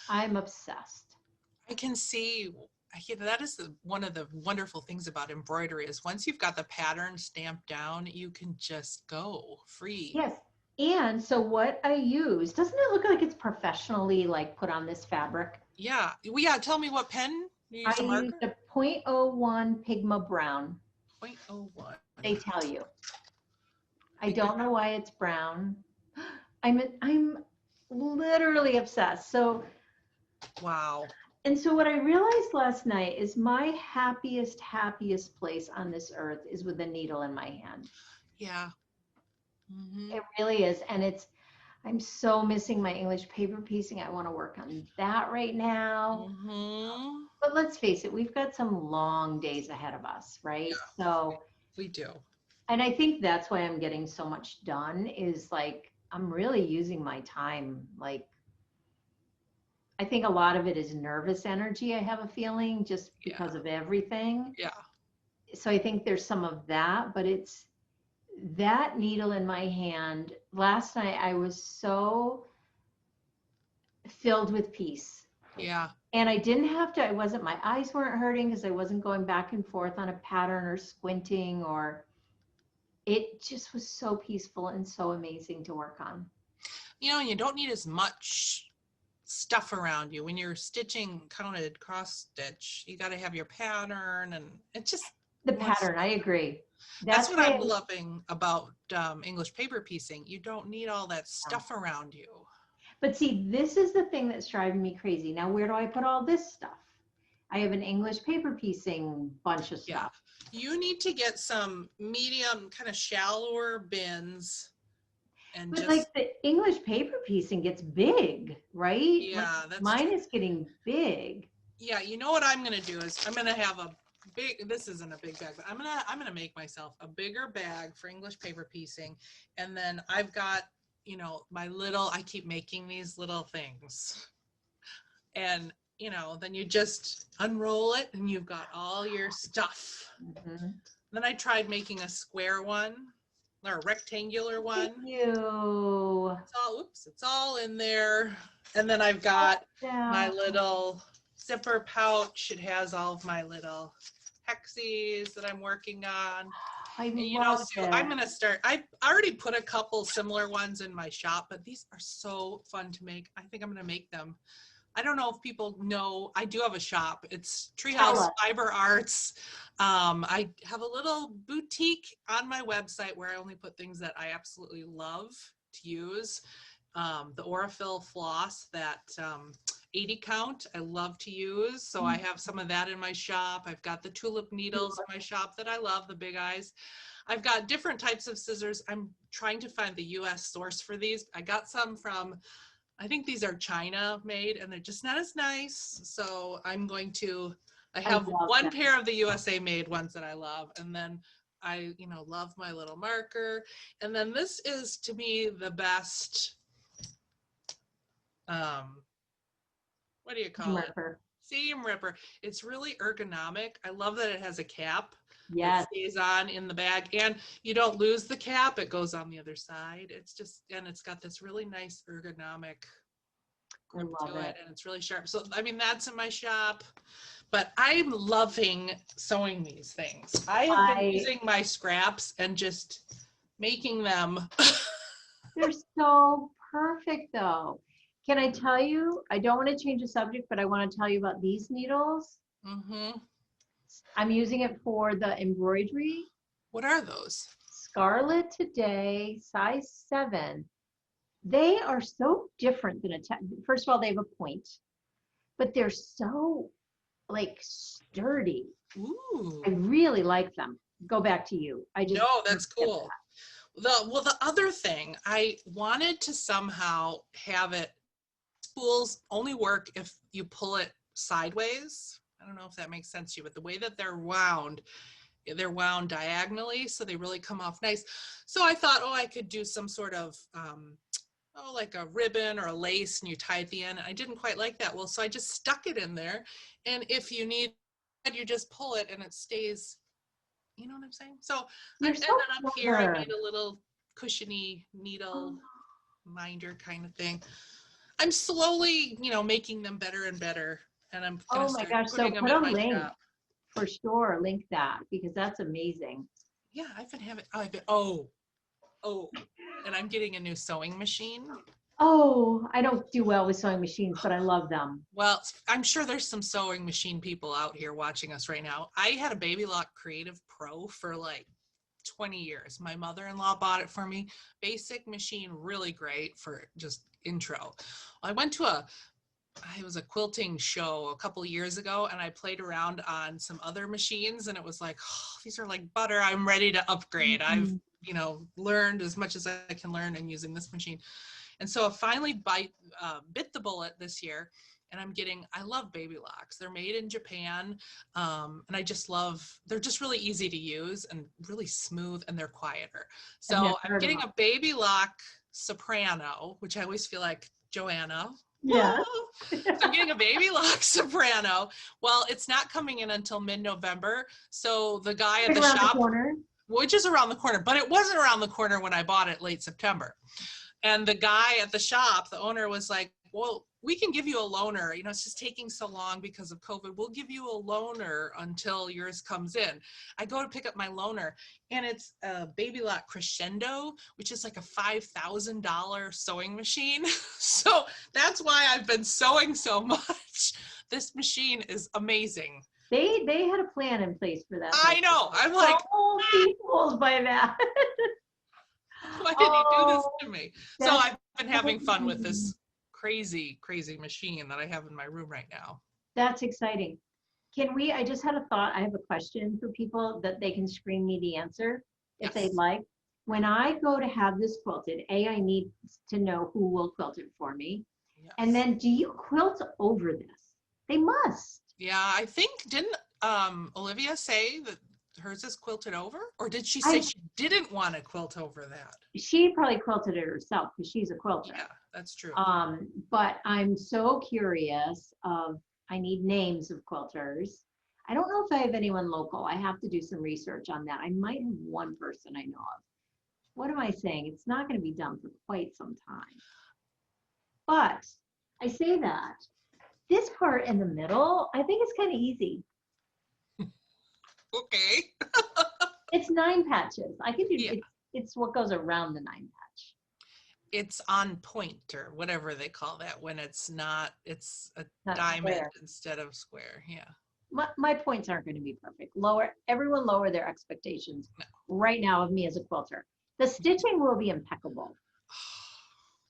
I'm obsessed. I can see, that is one of the wonderful things about embroidery is once you've got the pattern stamped down, you can just go free. Yes. And so what I use, doesn't it look like it's professionally like put on this fabric? Yeah. Well, yeah. Tell me what pen you use. I A used marker? a .01 Pigma Brown. 0.01. They tell you. I Figure don't know why it's brown. I'm literally obsessed. So, Wow. and so what I realized last night is my happiest place on this earth is with a needle in my hand. Yeah. Mm-hmm. It really is. And I'm so missing my English paper piecing. I want to work on that right now. Mm-hmm. But let's face it, we've got some long days ahead of us, right? Yeah. So, We do. and I think that's why I'm getting so much done is like, I'm really using my time. Like, I think a lot of it is nervous energy. I have a feeling just because of everything. Yeah. So I think there's some of that, but it's that needle in my hand. Last night, I was so filled with peace. Yeah. And I didn't have to, my eyes weren't hurting because I wasn't going back and forth on a pattern or squinting, or it just was so peaceful and so amazing to work on. You don't need as much stuff around you when you're stitching counted cross stitch. You got to have your pattern, and it's just the pattern. I agree. That's what I'm loving about English paper piecing. You don't need all that stuff around you. But see, this is the thing that's driving me crazy. Now, where do I put all this stuff? I have an English paper piecing bunch of stuff. Yeah. You need to get some medium, kind of shallower bins. And but like the English paper piecing gets big, right? Yeah, like mine is getting big. Yeah, you know what I'm going to do is I'm going to have a big, this isn't a big bag, but I'm going to make myself a bigger bag for English paper piecing. And then I've got, my little, I keep making these little things. And, then you just unroll it and you've got all your stuff. Mm-hmm. Then I tried making a square one or a rectangular one. Thank you. It's all in there. And then I've got my little zipper pouch. It has all of my little hexies that I'm working on. I'm going to start. I've already put a couple similar ones in my shop, but these are so fun to make. I think I'm going to make them. I don't know if people know, I do have a shop. It's Treehouse Fiber Arts. I have a little boutique on my website where I only put things that I absolutely love to use. The Aurifil floss, that 80 count, I love to use. So I have some of that in my shop. I've got the tulip needles in my shop that I love, the big eyes. I've got different types of scissors. I'm trying to find the US source for these. I got some from, I think these are China made, and they're just not as nice. So I have one pair of the USA made ones that I love. And then I, love my little marker. And then this is, to me, the best, what do you call it? Seam ripper. It's really ergonomic. I love that it has a cap. Yes. It stays on in the bag, and you don't lose the cap. It goes on the other side. And it's got this really nice ergonomic grip to it, and it's really sharp. So, that's in my shop, but I'm loving sewing these things. I have been using my scraps and just making them. They're so perfect, though. Can I tell you, I don't want to change the subject, but I want to tell you about these needles. Mm-hmm. I'm using it for the embroidery. What are those? Scarlet Today, size 7. They are so different than first of all, they have a point, but they're so sturdy. Ooh. I really like them. Go back to you. No, that's cool. The other thing, I wanted to somehow have it, spools only work if you pull it sideways. I don't know if that makes sense to you, but the way that they're wound diagonally, so they really come off nice. So I thought, I could do some sort of like a ribbon or a lace, and you tie at the end. I didn't quite like that. Well, so I just stuck it in there. And if you need, you just pull it and it stays, you know what I'm saying? So You're and so then up here, I clever. made a little cushiony needle minder kind of thing. I'm slowly, making them better and better. And I'm going Oh to my start gosh. So putting them put in a my link shop. for sure. Link that because that's amazing. Yeah, and I'm getting a new sewing machine. Oh, I don't do well with sewing machines, but I love them. Well, I'm sure there's some sewing machine people out here watching us right now. I had a Baby Lock Creative Pro for like 20 years. My mother-in-law bought it for me. Basic machine, really great for just intro. I went to it was a quilting show a couple years ago, and I played around on some other machines, and it was like, oh, these are like butter. I'm ready to upgrade. I've, Mhm. learned as much as I can learn in using this machine. And so I finally bit the bullet this year, and I love Baby Locks. They're made in Japan, and they're just really easy to use and really smooth, and they're quieter. I've never So I'm heard of getting them. a Baby Lock Soprano, which I always feel like Joanna. Yeah. So I'm getting a Baby Lock Soprano. Well, it's not coming in until mid-November. So the guy at Right the around the shop, corner. which is around the corner, but it wasn't around the corner when I bought it late September. And the guy at the shop, the owner, was like, well, we can give you a loaner. It's just taking so long because of COVID. We'll give you a loaner until yours comes in. I go to pick up my loaner, and it's a Baby Lock Crescendo, which is like a $5,000 sewing machine. So that's why I've been sewing so much. This machine is amazing. They had a plan in place for that. I know. I'm like, don't be fooled by that. why did he do this Oh, to me? So that's I've been having fun with exciting. this crazy, crazy machine that I have in my room right now. That's exciting. I just had a thought. I have a question for people that they can screen me the answer if they'd Yes. like. When I go to have this quilted, I need to know who will quilt it for me. Yes. And then do you quilt over this? They must. Yeah, I think, didn't Olivia say that hers is quilted over? Or did she say I she didn't want to quilt over that? She probably quilted it herself because she's a quilter. Yeah, that's true. But I'm so curious I need names of quilters. I don't know if I have anyone local. I have to do some research on that. I might have one person I know of. What am I saying? It's not going to be done for quite some time. But I say that this part in the middle, I think it's kind of easy. Okay. It's 9 patches. I can do Yeah. It's what goes around the 9 patch. It's on point, or whatever they call that, when it's a Not diamond square. instead of square. Yeah. My points aren't going to be perfect. Everyone lower their expectations No. right now of me as a quilter. The stitching will be impeccable.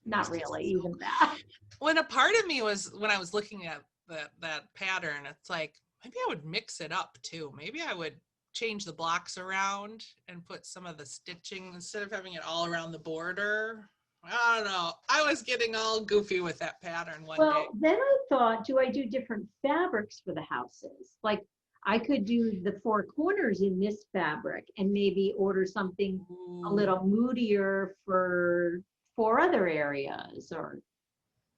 Not really, even that. When a part of me was, when I was looking at that pattern, it's like, maybe I would mix it up too. Maybe I would change the blocks around and put some of the stitching instead of having it all around the border. I don't know. I was getting all goofy with that pattern one day. Well, then I thought, do I do different fabrics for the houses? Like I could do the 4 corners in this fabric and maybe order something a little moodier for 4 other areas or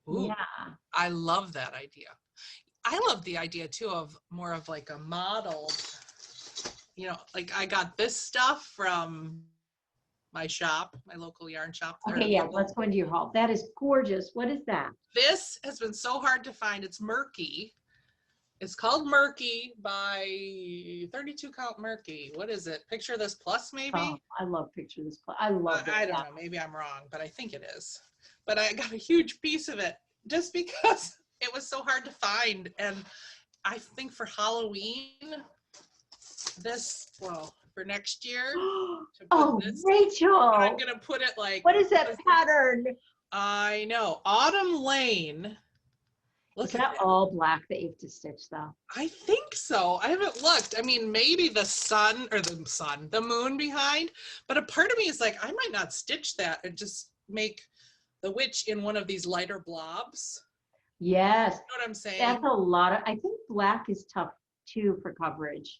Ooh, yeah. I love that idea. I love the idea too of more of like a modeled, like I got this stuff from my shop, my local yarn shop. Okay, yeah, let's go into your haul. That is gorgeous. What is that? This has been so hard to find. It's Murky. It's called Murky by 32 Count Murky. What is it? Picture This Plus, maybe? Oh, I love Picture This Plus. I love it. I don't know. Maybe I'm wrong, but I think it is. But I got a huge piece of it just because it was so hard to find. And I think for Halloween, for next year. Oh, Rachel. I'm going to put it like. What is that pattern? I know. Autumn Lane. Is that all black that you have to stitch though? I think so. I haven't looked. I mean, maybe the moon behind, but a part of me is like, I might not stitch that and just make the witch in one of these lighter blobs. Yes. You know what I'm saying? That's a lot I think black is tough too for coverage.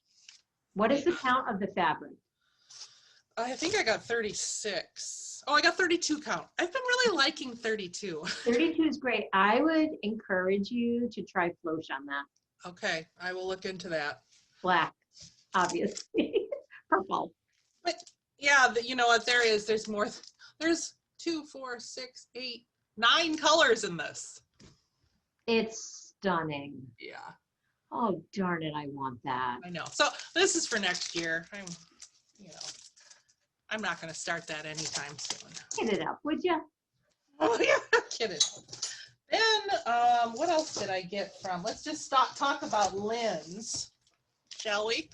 What is the count of the fabric? I think I got 36. Oh, I got 32 count. I've been really liking 32. 32 is great. I would encourage you to try floche on that. Okay, I will look into that. Black, obviously. Purple. But yeah, you know what? There's more. There's 2, 4, 6, 8, 9 colors in this. It's stunning. Yeah. Oh, darn it. I want that. I know. So this is for next year. I'm not going to start that anytime soon. Hit it up, would you? Oh, yeah. Kidding. Then, what else did I get from? Let's just talk about Lynn's, shall we?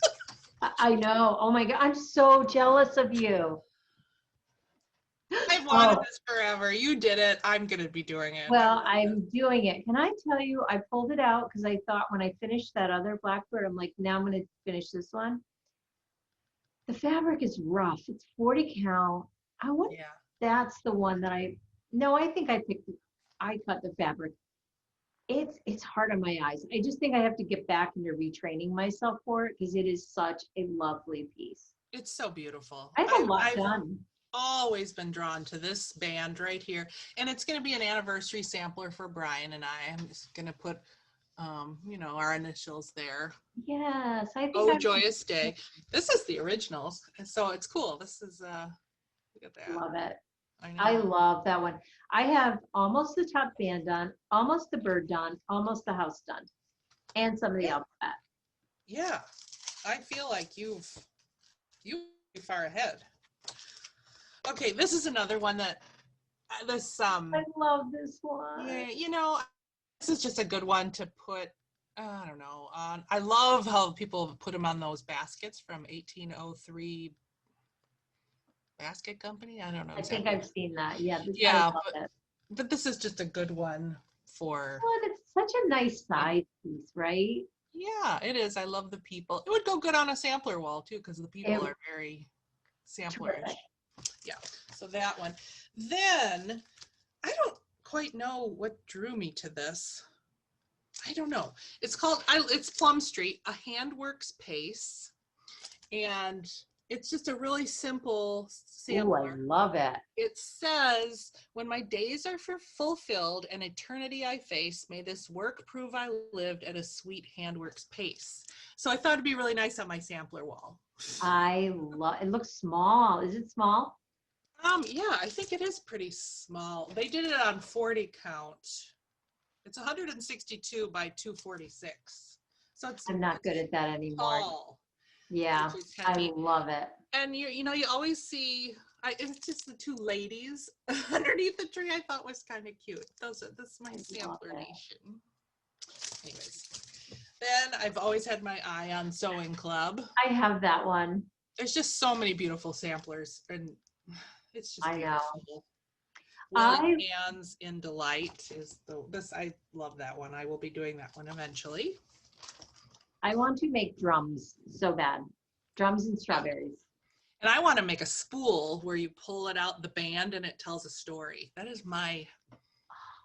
I know. Oh my God. I'm so jealous of you. I've wanted this forever. You did it. I'm going to be doing it. Well, I'm doing it. Can I tell you, I pulled it out because I thought when I finished that other Blackbird, I'm like, now I'm going to finish this one. The fabric is rough. It's 40 count. Yeah. That's the one that I think I cut the fabric. It's hard on my eyes. I just think I have to get back into retraining myself for it because it is such a lovely piece. It's so beautiful. I have a lot done. Always been drawn to this band right here, and it's going to be an anniversary sampler for Brian and I. I'm just going to put our initials there. Yes, I think. Oh, joyous day. This is the originals, and so it's cool. This is look at that. Love it. I love that one. I have almost the top band done, almost the bird done, almost the house done, and some of the alphabet. Yeah, I feel like you're far ahead. Okay, this is another one that I love this one. Yeah, this is just a good one to put. I don't know. On. I love how people put them on those baskets from 1803 Basket Company. I don't know. I think I've seen that. Yeah. But this is just a good one for. Well, it's such a nice size piece, right? Yeah, it is. I love the people. It would go good on a sampler wall too, because the people are very samplerish. Yeah, so that one. Then I don't quite know what drew me to this. I don't know. It's Plum Street, a Handworks Pace, and it's just a really simple sampler. Oh, I love it. It says, "When my days are fulfilled and eternity I face, may this work prove I lived at a sweet Handworks pace." So I thought it'd be really nice on my sampler wall. It looks small. Is it small? Yeah, I think it is pretty small. They did it on 40 count. It's 162 by 246. So I'm not good at that anymore. Tall, yeah, I love it. And you always see, it's just the two ladies underneath the tree. I thought was kind of cute. This is my sampler nation. Anyways, then I've always had my eye on Sewing Club. I have that one. There's just so many beautiful samplers, and it's just beautiful. Hands in Delight is this. I love that one. I will be doing that one eventually. I want to make drums so bad. Drums and strawberries. And I want to make a spool where you pull it out the band and it tells a story. That is my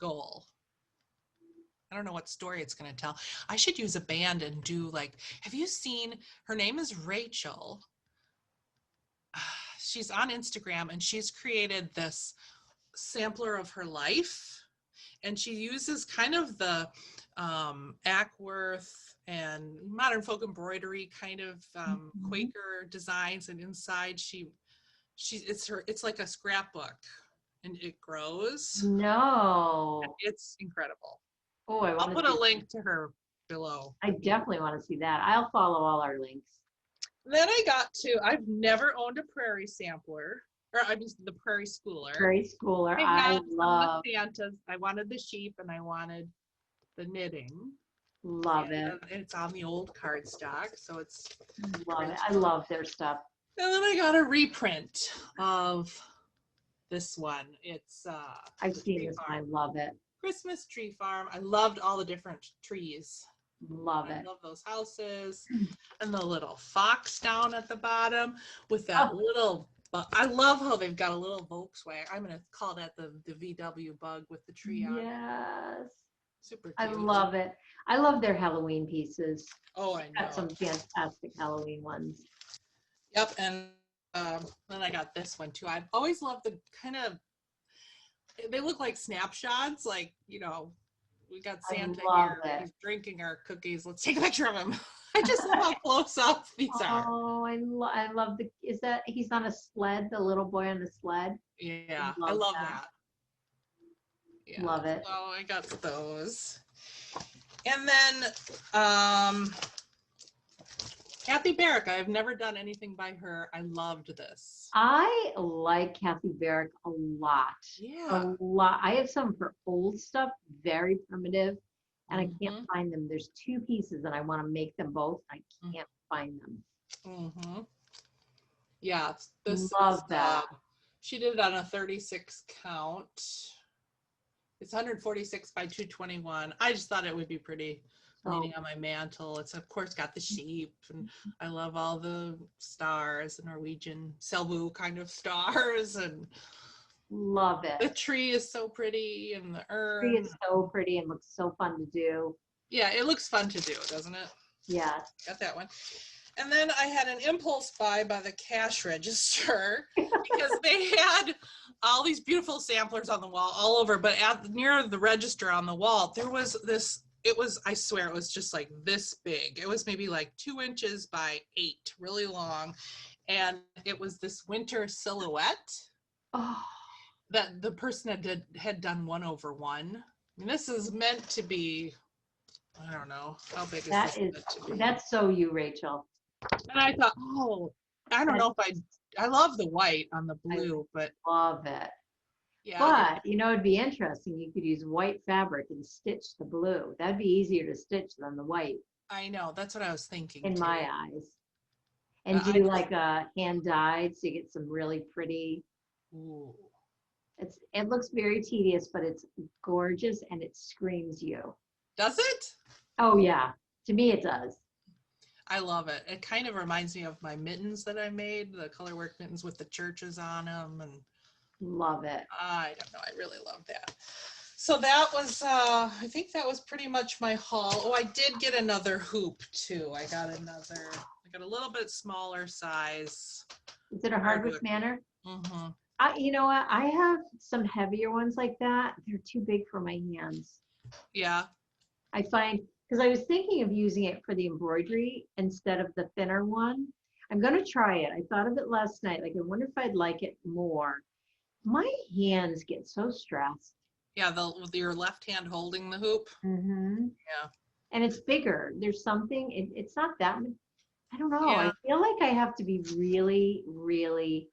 goal. I don't know what story it's going to tell. I should use a band and do have you seen, her name is Rachel. She's on Instagram and she's created this sampler of her life. And she uses kind of the Ackworth and modern folk embroidery kind of Quaker designs, and inside it's like a scrapbook and it grows. No. It's incredible. Oh, I'll put a link to her below. I definitely want to see that. I'll follow all our links. Then I've never owned a prairie sampler, or I'm just the prairie schooler. Prairie schooler, I love. The Santas. I wanted the sheep and I wanted the knitting. Love it. It's on the old cardstock, so it's. Love it. I love their stuff. And then I got a reprint of this one. It's I've seen this one. I love it. Christmas Tree Farm. I loved all the different trees. Love it. I love those houses and the little fox down at the bottom with that little. I love how they've got a little Volkswagen. I'm gonna call that the VW bug with the tree on it. Yes. Super cute. I love it. I love their Halloween pieces. Oh, I know. Got some fantastic Halloween ones. Yep, and then I got this one too. I've always loved the kind of, they look like snapshots, like, you know, we got Santa here, he's drinking our cookies. Let's take a picture of him. I just love how close up these are. Oh, I love is that, he's on a sled, the little boy on the sled? Yeah, I love that. Yeah, love it. So I got those. And then Kathy Barrick, I've never done anything by her. I loved this. I like Kathy Barrick a lot. Yeah. A lot. I have some of her old stuff, very primitive, and I can't find them. There's 2 pieces and I want to make them both. I can't find them. Yeah, this love that. She did it on a 36 count. It's 146 by 221. I just thought it would be pretty leaning on my mantle. It's of course got the sheep, and I love all the stars, the Norwegian Selbu kind of stars, and love it. The tree is so pretty, and the urn. The tree is so pretty and looks so fun to do. Yeah, it looks fun to do, doesn't it? Yeah. Got that one. And then I had an impulse buy by the cash register because they had all these beautiful samplers on the wall all over, but near the register on the wall, there was this, I swear it was just like this big. It was maybe like 2 inches by 8, really long. And it was this winter silhouette that the person had done 1/1. I mean, this is meant to be, I don't know, how big is this meant to be? That's so you, Rachel. And I thought, I don't know if I love the white on the blue, but love it. Yeah. But you know, it'd be interesting. You could use white fabric and stitch the blue. That'd be easier to stitch than the white. I know. That's what I was thinking. In my eyes. And do like a hand dyed so you get some really pretty. Ooh. It looks very tedious, but it's gorgeous and it screams you. Does it? Oh yeah. To me it does. I love it. It kind of reminds me of my mittens that I made, the colorwork mittens with the churches on them, and love it. I don't know. I really love that. So that was, I think that was pretty much my haul. Oh, I did get another hoop too. I got a little bit smaller size. Is it a hardwood manor? Mm-hmm. You know what? I have some heavier ones like that. They're too big for my hands. Yeah. I find, because I was thinking of using it for the embroidery instead of the thinner one. I'm going to try it. I thought of it last night. Like, I wonder if I'd like it more. My hands get so stressed. Yeah, with your left hand holding the hoop. Mm-hmm. Yeah. And it's bigger. There's something, it's not that much. I don't know. Yeah. I feel like I have to be really, really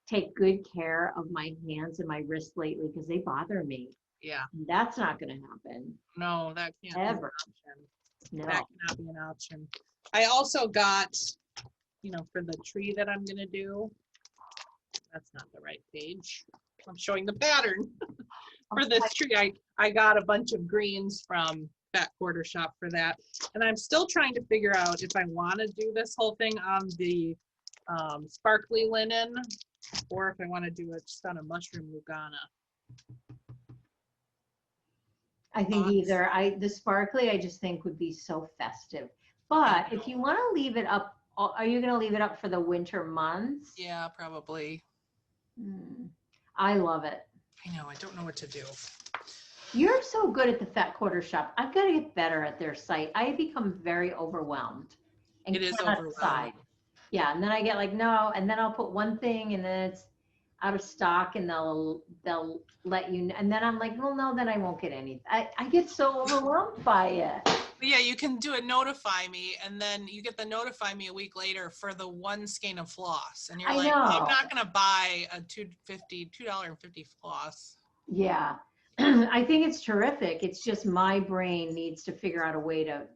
take good care of my hands and my wrists lately because they bother me. Yeah. That's not going to happen. No, that can't ever. Be an option. No. That cannot be an option. I also got, for the tree that I'm going to do, that's not the right page. I'm showing the pattern. For this tree, I got a bunch of greens from Fat Quarter Shop for that. And I'm still trying to figure out if I want to do this whole thing on the sparkly linen or if I want to do it just on a mushroom Lugana. I think either. The sparkly I just think would be so festive. But if you want to leave it up, are you going to leave it up for the winter months? Yeah, probably. I love it. I know. I don't know what to do. You're so good at the Fat Quarter Shop. I've got to get better at their site. I have become very overwhelmed. And it is overwhelming. Yeah, and then I get like, no, and then I'll put one thing and then it's out of stock and they'll let you know. And then I'm like, well, no, then I won't get anything. I get so overwhelmed by it. But yeah, you can do a notify me and then you get the notify me a week later for the 1 skein of floss. And you're I'm not going to buy a $2.50 floss. Yeah. I think it's terrific. It's just my brain needs to figure out a way to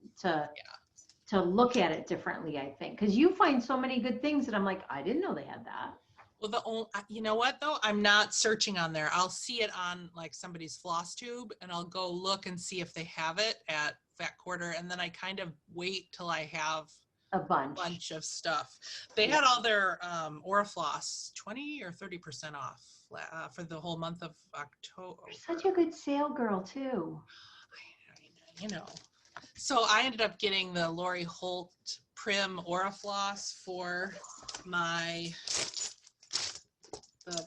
look at it differently, I think. Because you find so many good things that I'm like, I didn't know they had that. Well, you know what though? I'm not searching on there. I'll see it on like somebody's floss tube and I'll go look and see if they have it at Fat Quarter. And then I kind of wait till I have a bunch of stuff. They had all their Orifloss 20 or 30% off for the whole month of October. You're such a good sale girl too. So I ended up getting the Lori Holt Prim Orifloss for my the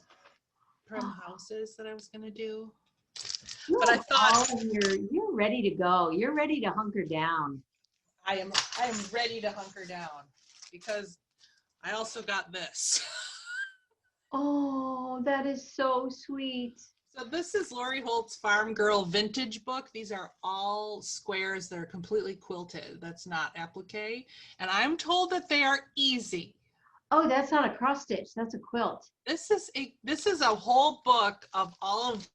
prim houses that I was gonna do. You But I have thought you're ready to go. You're ready to hunker down. I am ready to hunker down because I also got this. Oh, that is so sweet. So this is Lori Holt's Farm Girl Vintage book. These are all squares that are completely quilted. That's not applique. And I'm told that they are easy. Oh, that's not a cross stitch. That's a quilt. This is a whole book of all of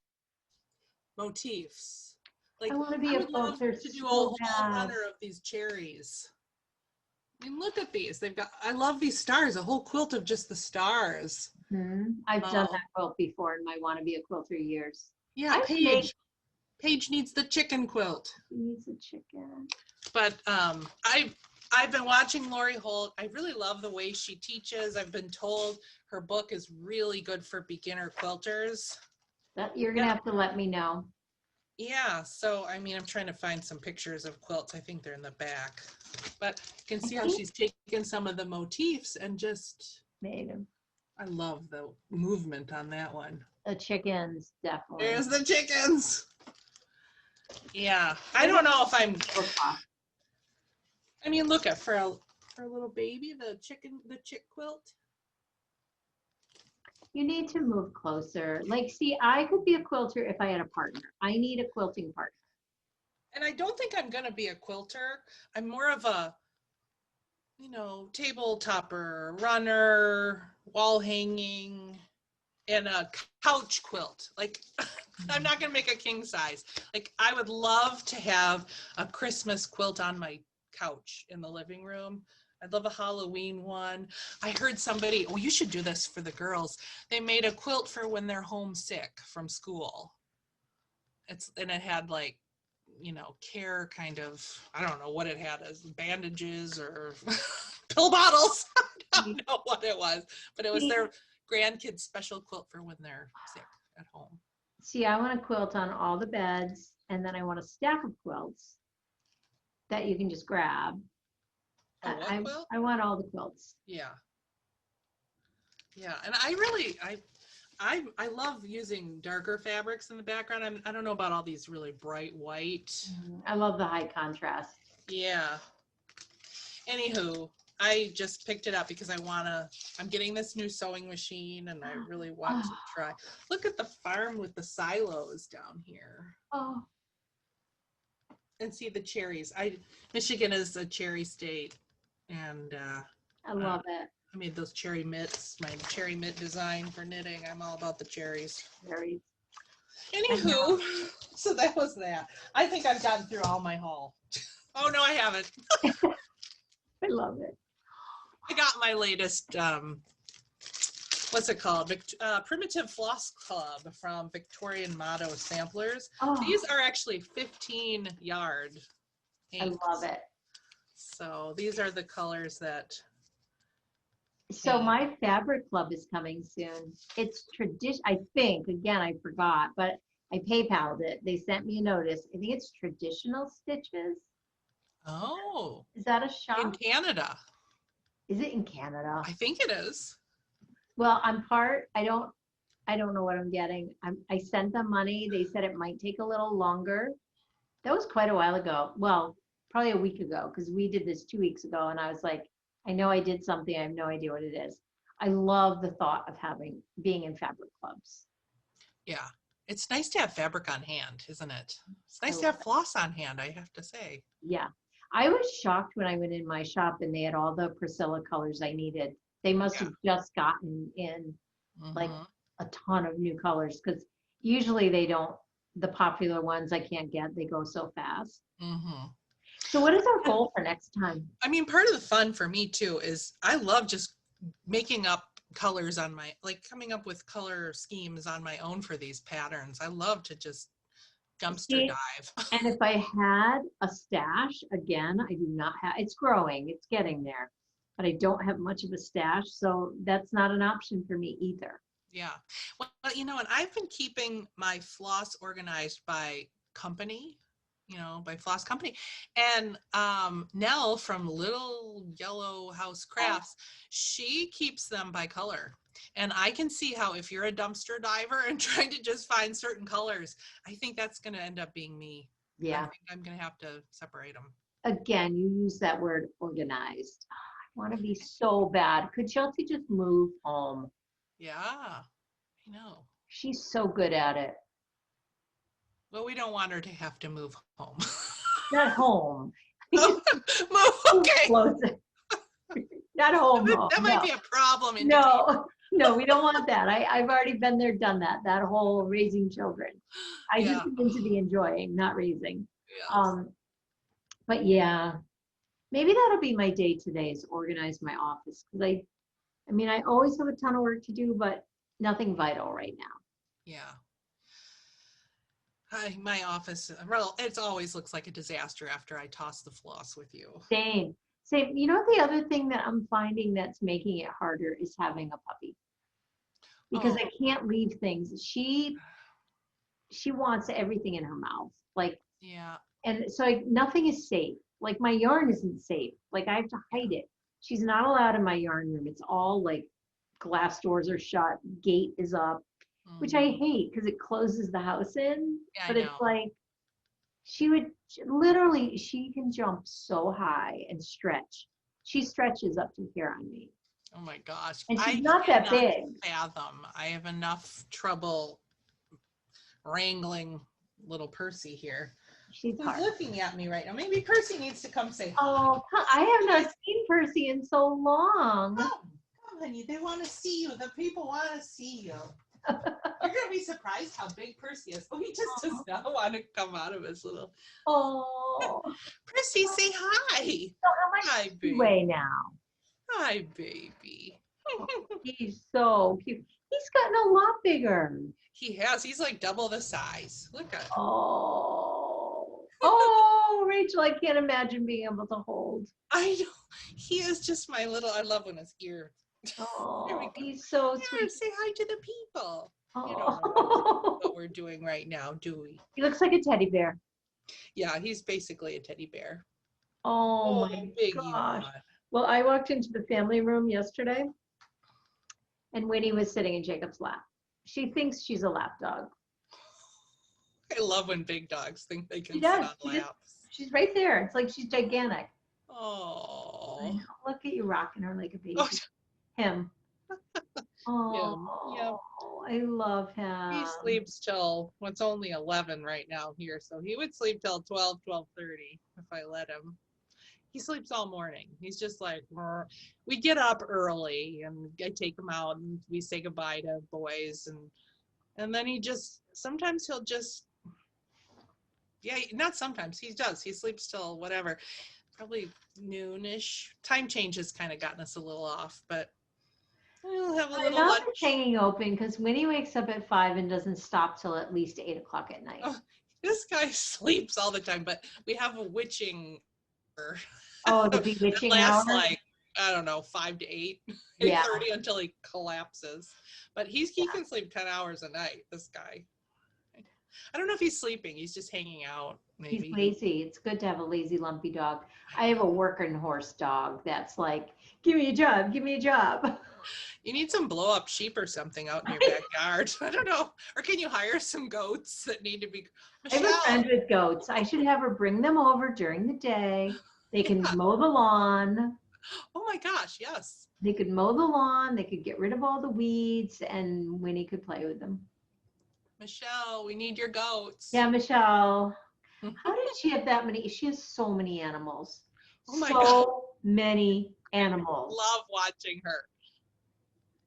motifs. Like I want to be I a would love quilter to do a so whole bad. runner of these cherries. I mean, look at these. I love these stars, a whole quilt of just the stars. I've done Oh, that quilt before in my want to be a quilter years. yeah, I would make Paige needs the chicken quilt. needs a chicken. But I've been watching Lori Holt. I really love the way she teaches. I've been told her book is really good for beginner quilters. That you're gonna have to let me know. Yeah, so I mean, I'm trying to find some pictures of quilts. I think they're in the back. But you can see how she's taken some of the motifs and just Made them. I love the movement on that one. The chickens, definitely. There's the chickens. Yeah, I don't know if I'm. I mean, look at for a little baby, the chick quilt. You need to move closer. Like, see, I could be a quilter if I had a partner. I need a quilting partner. And I don't think I'm gonna be a quilter. I'm more of a, table topper, runner, wall hanging, and a couch quilt. Like, I'm not gonna make a king size. Like, I would love to have a Christmas quilt on my couch in the living room. I'd love a Halloween one. I heard somebody, oh, you should do this for the girls. They made a quilt for when they're homesick from school. And it had like, care kind of, I don't know what it had as bandages or pill bottles. I don't know what it was, but it was their grandkids' special quilt for when they're sick at home. See, I want a quilt on all the beds, and then I want a stack of quilts that you can just grab. Quilt? I want all the quilts. Yeah. Yeah, and I love using darker fabrics in the background. I don't know about all these really bright white. I love the high contrast. Yeah. Anywho, I just picked it up because I'm getting this new sewing machine and I really want to try. Look at the farm with the silos down here. Oh. And see the cherries. Michigan is a cherry state. And I love it. I made those cherry mitts, my cherry mitt design for knitting. I'm all about the cherries. Cherries. Anywho, so that was that. I think I've gotten through all my haul. Oh no, I haven't. I love it. I got my latest, what's it called? Primitive Floss Club from Victorian Motto Samplers. Oh, These are actually 15 yard. I love it. So these are the colors that. So my fabric club is coming soon. It's tradition. I think, again, I forgot, but I PayPal'd it. They sent me a notice. I think it's Traditional Stitches. Oh. Is that a shop? In Canada. Is it in Canada? I think it is. Well, I don't know what I'm getting. I sent them money. They said it might take a little longer. That was quite a while ago. Well, probably a week ago, because we did this 2 weeks ago, and I was like, I know I did something. I have no idea what it is. I love the thought of being in fabric clubs. Yeah. It's nice to have fabric on hand, isn't it? It's nice to have floss on hand, I have to say. Yeah. I was shocked when I went in my shop and they had all the Priscilla colors I needed. They must have just gotten in like a ton of new colors, because usually they don't, the popular ones I can't get, they go so fast. So what is our goal for next time? I mean, part of the fun for me too is I love just making up colors on coming up with color schemes on my own for these patterns. I love to just dumpster dive. And if I had a stash, again, I do not have, it's growing, it's getting there, but I don't have much of a stash. So that's not an option for me either. Yeah. Well, and I've been keeping my floss organized by company. by Floss Company. And Nell from Little Yellow House Crafts, she keeps them by color. And I can see how if you're a dumpster diver and trying to just find certain colors, I think that's going to end up being me. Yeah. I think I'm going to have to separate them. Again, you use that word organized. I want to be so bad. Could Chelsea just move home? Yeah, I know. She's so good at it. Well, we don't want her to have to move home. Not home. Move, okay. Closer. Not home. That might be a problem. No, we don't want that. I've already been there, done that whole raising children. I just am into the enjoying, not raising. Yes. But yeah, maybe that'll be my day today, is organize my office. Because I always have a ton of work to do, but nothing vital right now. Yeah. My office, well, it always looks like a disaster after I toss the floss with you. Same. You know, the other thing that I'm finding that's making it harder is having a puppy. Because I can't leave things. She wants everything in her mouth. Like, yeah. And so nothing is safe. Like my yarn isn't safe. Like I have to hide it. She's not allowed in my yarn room. It's all like glass doors are shut, gate is up, which I hate because it closes the house in. Yeah, but it's like she can jump so high and stretch. She stretches up to here on me. Oh my gosh. And she's not that big. Fathom. I have enough trouble wrangling little Percy here. She's looking at me right now. Maybe Percy needs to come say hi. Oh, I have not seen Percy in so long. Come, honey. They want to see you. The people want to see you. You're going to be surprised how big Percy is. Oh, he just does not want to come out of his little... Oh. Percy, say hi. So how much do you weigh now? Hi, baby. Oh, he's so cute. He's gotten a lot bigger. He has. He's like double the size. Look at him. Oh, Rachel, I can't imagine being able to hold. I know. He is just my little, I love when his ear. Oh, he's so sweet. Say hi to the people. Oh. You don't know what we're doing right now, do we? He looks like a teddy bear. Yeah, he's basically a teddy bear. Oh my gosh. Well, I walked into the family room yesterday and Winnie was sitting in Jacob's lap. She thinks she's a lap dog. I love when big dogs think they can sit on laps. She's right there. It's like she's gigantic. Oh. Look at you rocking her like a baby. Oh. Him. Oh, I love him. He sleeps till, it's only 11 right now here, so he would sleep till 12:30 if I let him. He sleeps all morning. He's just like, we get up early and I take him out and we say goodbye to boys and then sometimes he'll just, not sometimes, he does. He sleeps till whatever, probably noonish. Time change has kind of gotten us a little off, but we'll have a little lunch. It's hanging open because Winnie wakes up at 5 and doesn't stop till at least 8 o'clock at night. Oh, this guy sleeps all the time, but we have a witching. Oh, the bewitching lasts hour? Like, I don't know, 5 to 8, 8:30 until he collapses. But he can sleep 10 hours a night, this guy. I don't know if he's sleeping. He's just hanging out. Maybe. He's lazy. It's good to have a lazy, lumpy dog. I have a working horse dog that's like, give me a job, give me a job. You need some blow-up sheep or something out in your backyard. I don't know. Or can you hire some goats that need to be... Michelle. I have a friend with goats. I should have her bring them over during the day. They can mow the lawn. Oh my gosh, yes. They could mow the lawn. They could get rid of all the weeds, and Winnie could play with them. Michelle, we need your goats. Yeah, Michelle. How did she have that many? She has so many animals. Oh my God. Many animals. Love watching her.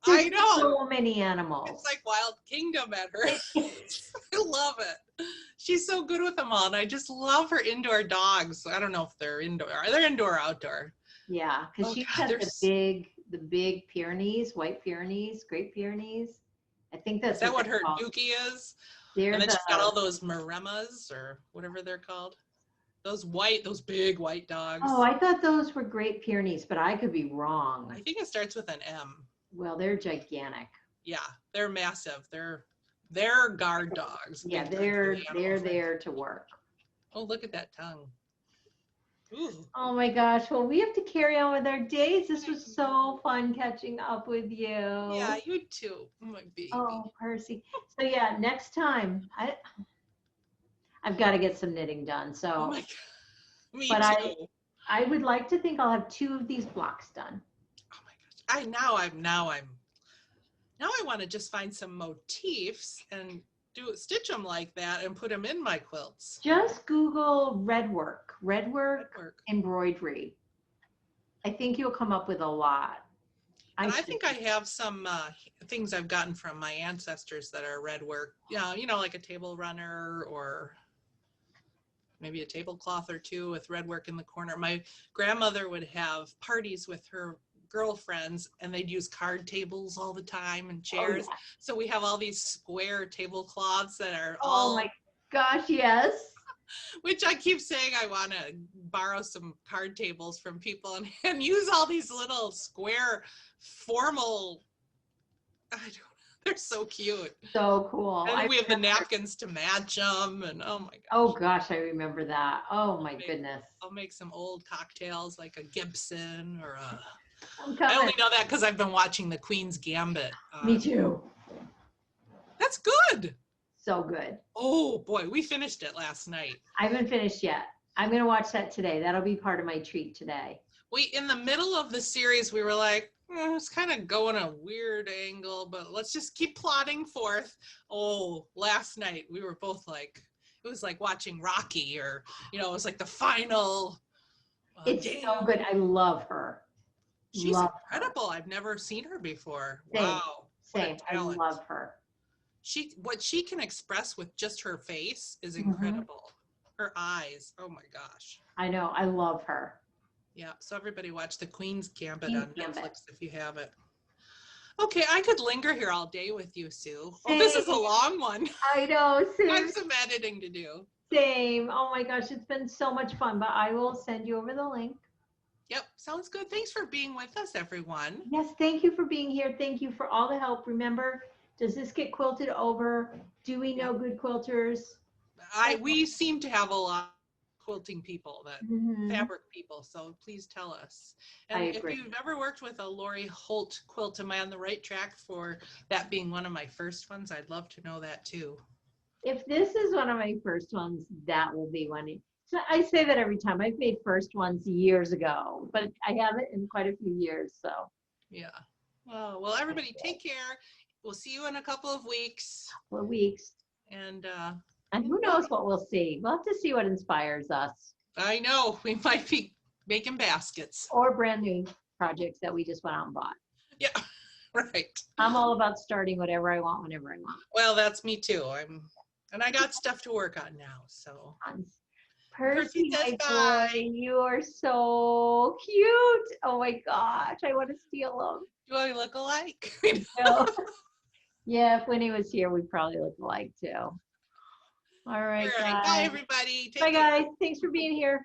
There's I know. So many animals. It's like Wild Kingdom at her. I love it. She's so good with them all. And I just love her indoor dogs. I don't know if they're indoor. Are they indoor or outdoor? Yeah, because she's got the big Pyrenees, white Pyrenees, Great Pyrenees. I think that's... Is that what her dookie is? And then she's got all those Maremas or whatever they're called. Those big white dogs. Oh, I thought those were Great Pyrenees, but I could be wrong. I think it starts with an M. Well, they're gigantic. Yeah, they're massive. They're guard dogs. Yeah, they're there to work. Oh, look at that tongue. Ooh. Oh my gosh. Well, we have to carry on with our days. This was so fun catching up with you. Yeah, you too, my baby. Oh, Percy. So yeah, next time I've got to get some knitting done. So, Oh my God. Me but too. I would like to think I'll have 2 of these blocks done. Oh my gosh. Now I want to just find some motifs and stitch them like that and put them in my quilts. Just Google redwork embroidery. I think you'll come up with a lot. And I think I have some things I've gotten from my ancestors that are red work. Yeah, you know, like a table runner or maybe a tablecloth or 2 with red work in the corner. My grandmother would have parties with her girlfriends and they'd use card tables all the time and chairs. Oh, yeah. So we have all these square tablecloths that are Oh my gosh, yes. Which I keep saying I want to borrow some card tables from people and use all these little square formal, they're so cute. So cool. And we have the napkins to match them and oh my gosh. Oh gosh, I remember that. Oh my goodness. I'll make some old cocktails like a Gibson or a, I only know that because I've been watching the Queen's Gambit. Me too. That's good. So good. Oh boy, we finished it last night. I haven't finished yet. I'm going to watch that today. That'll be part of my treat today. In the middle of the series, we were like, it's kind of going a weird angle, but let's just keep plodding forth. Oh, last night we were both like, it was like watching Rocky or, you know, it was like the final. It's so good. I love her. She's incredible. I've never seen her before. Same. Wow. Same. I love her. What she can express with just her face is incredible. Her eyes. Oh my gosh. I know. I love her. Yeah. So everybody watch the Queen's Gambit on Netflix if you have it. Okay, I could linger here all day with you, Sue. Oh, this is a long one. I know. Same. I have some editing to do. Same. Oh my gosh, it's been so much fun, but I will send you over the link. Yep, sounds good. Thanks for being with us, everyone. Yes, thank you for being here. Thank you for all the help. Remember, does this get quilted over? Do we know good quilters? We seem to have a lot of quilting people, fabric people, so please tell us. And if you've ever worked with a Lori Holt quilt, am I on the right track for that being one of my first ones? I'd love to know that too. If this is one of my first ones, that will be one. So I say that every time. I've made first ones years ago, but I haven't in quite a few years. So yeah. Well, everybody take care. We'll see you in a couple of weeks. And who knows what we'll see. We'll have to see what inspires us. I know. We might be making baskets. Or brand new projects that we just went out and bought. Yeah, right. I'm all about starting whatever I want, whenever I want. Well, that's me too. And I got stuff to work on now, so. Percy, my boy, you are so cute. Oh my gosh, I want to steal them. Do I look alike? Yeah, if Winnie was here, we'd probably look alike too. All right, guys. Bye, everybody. Bye, guys. Thanks for being here.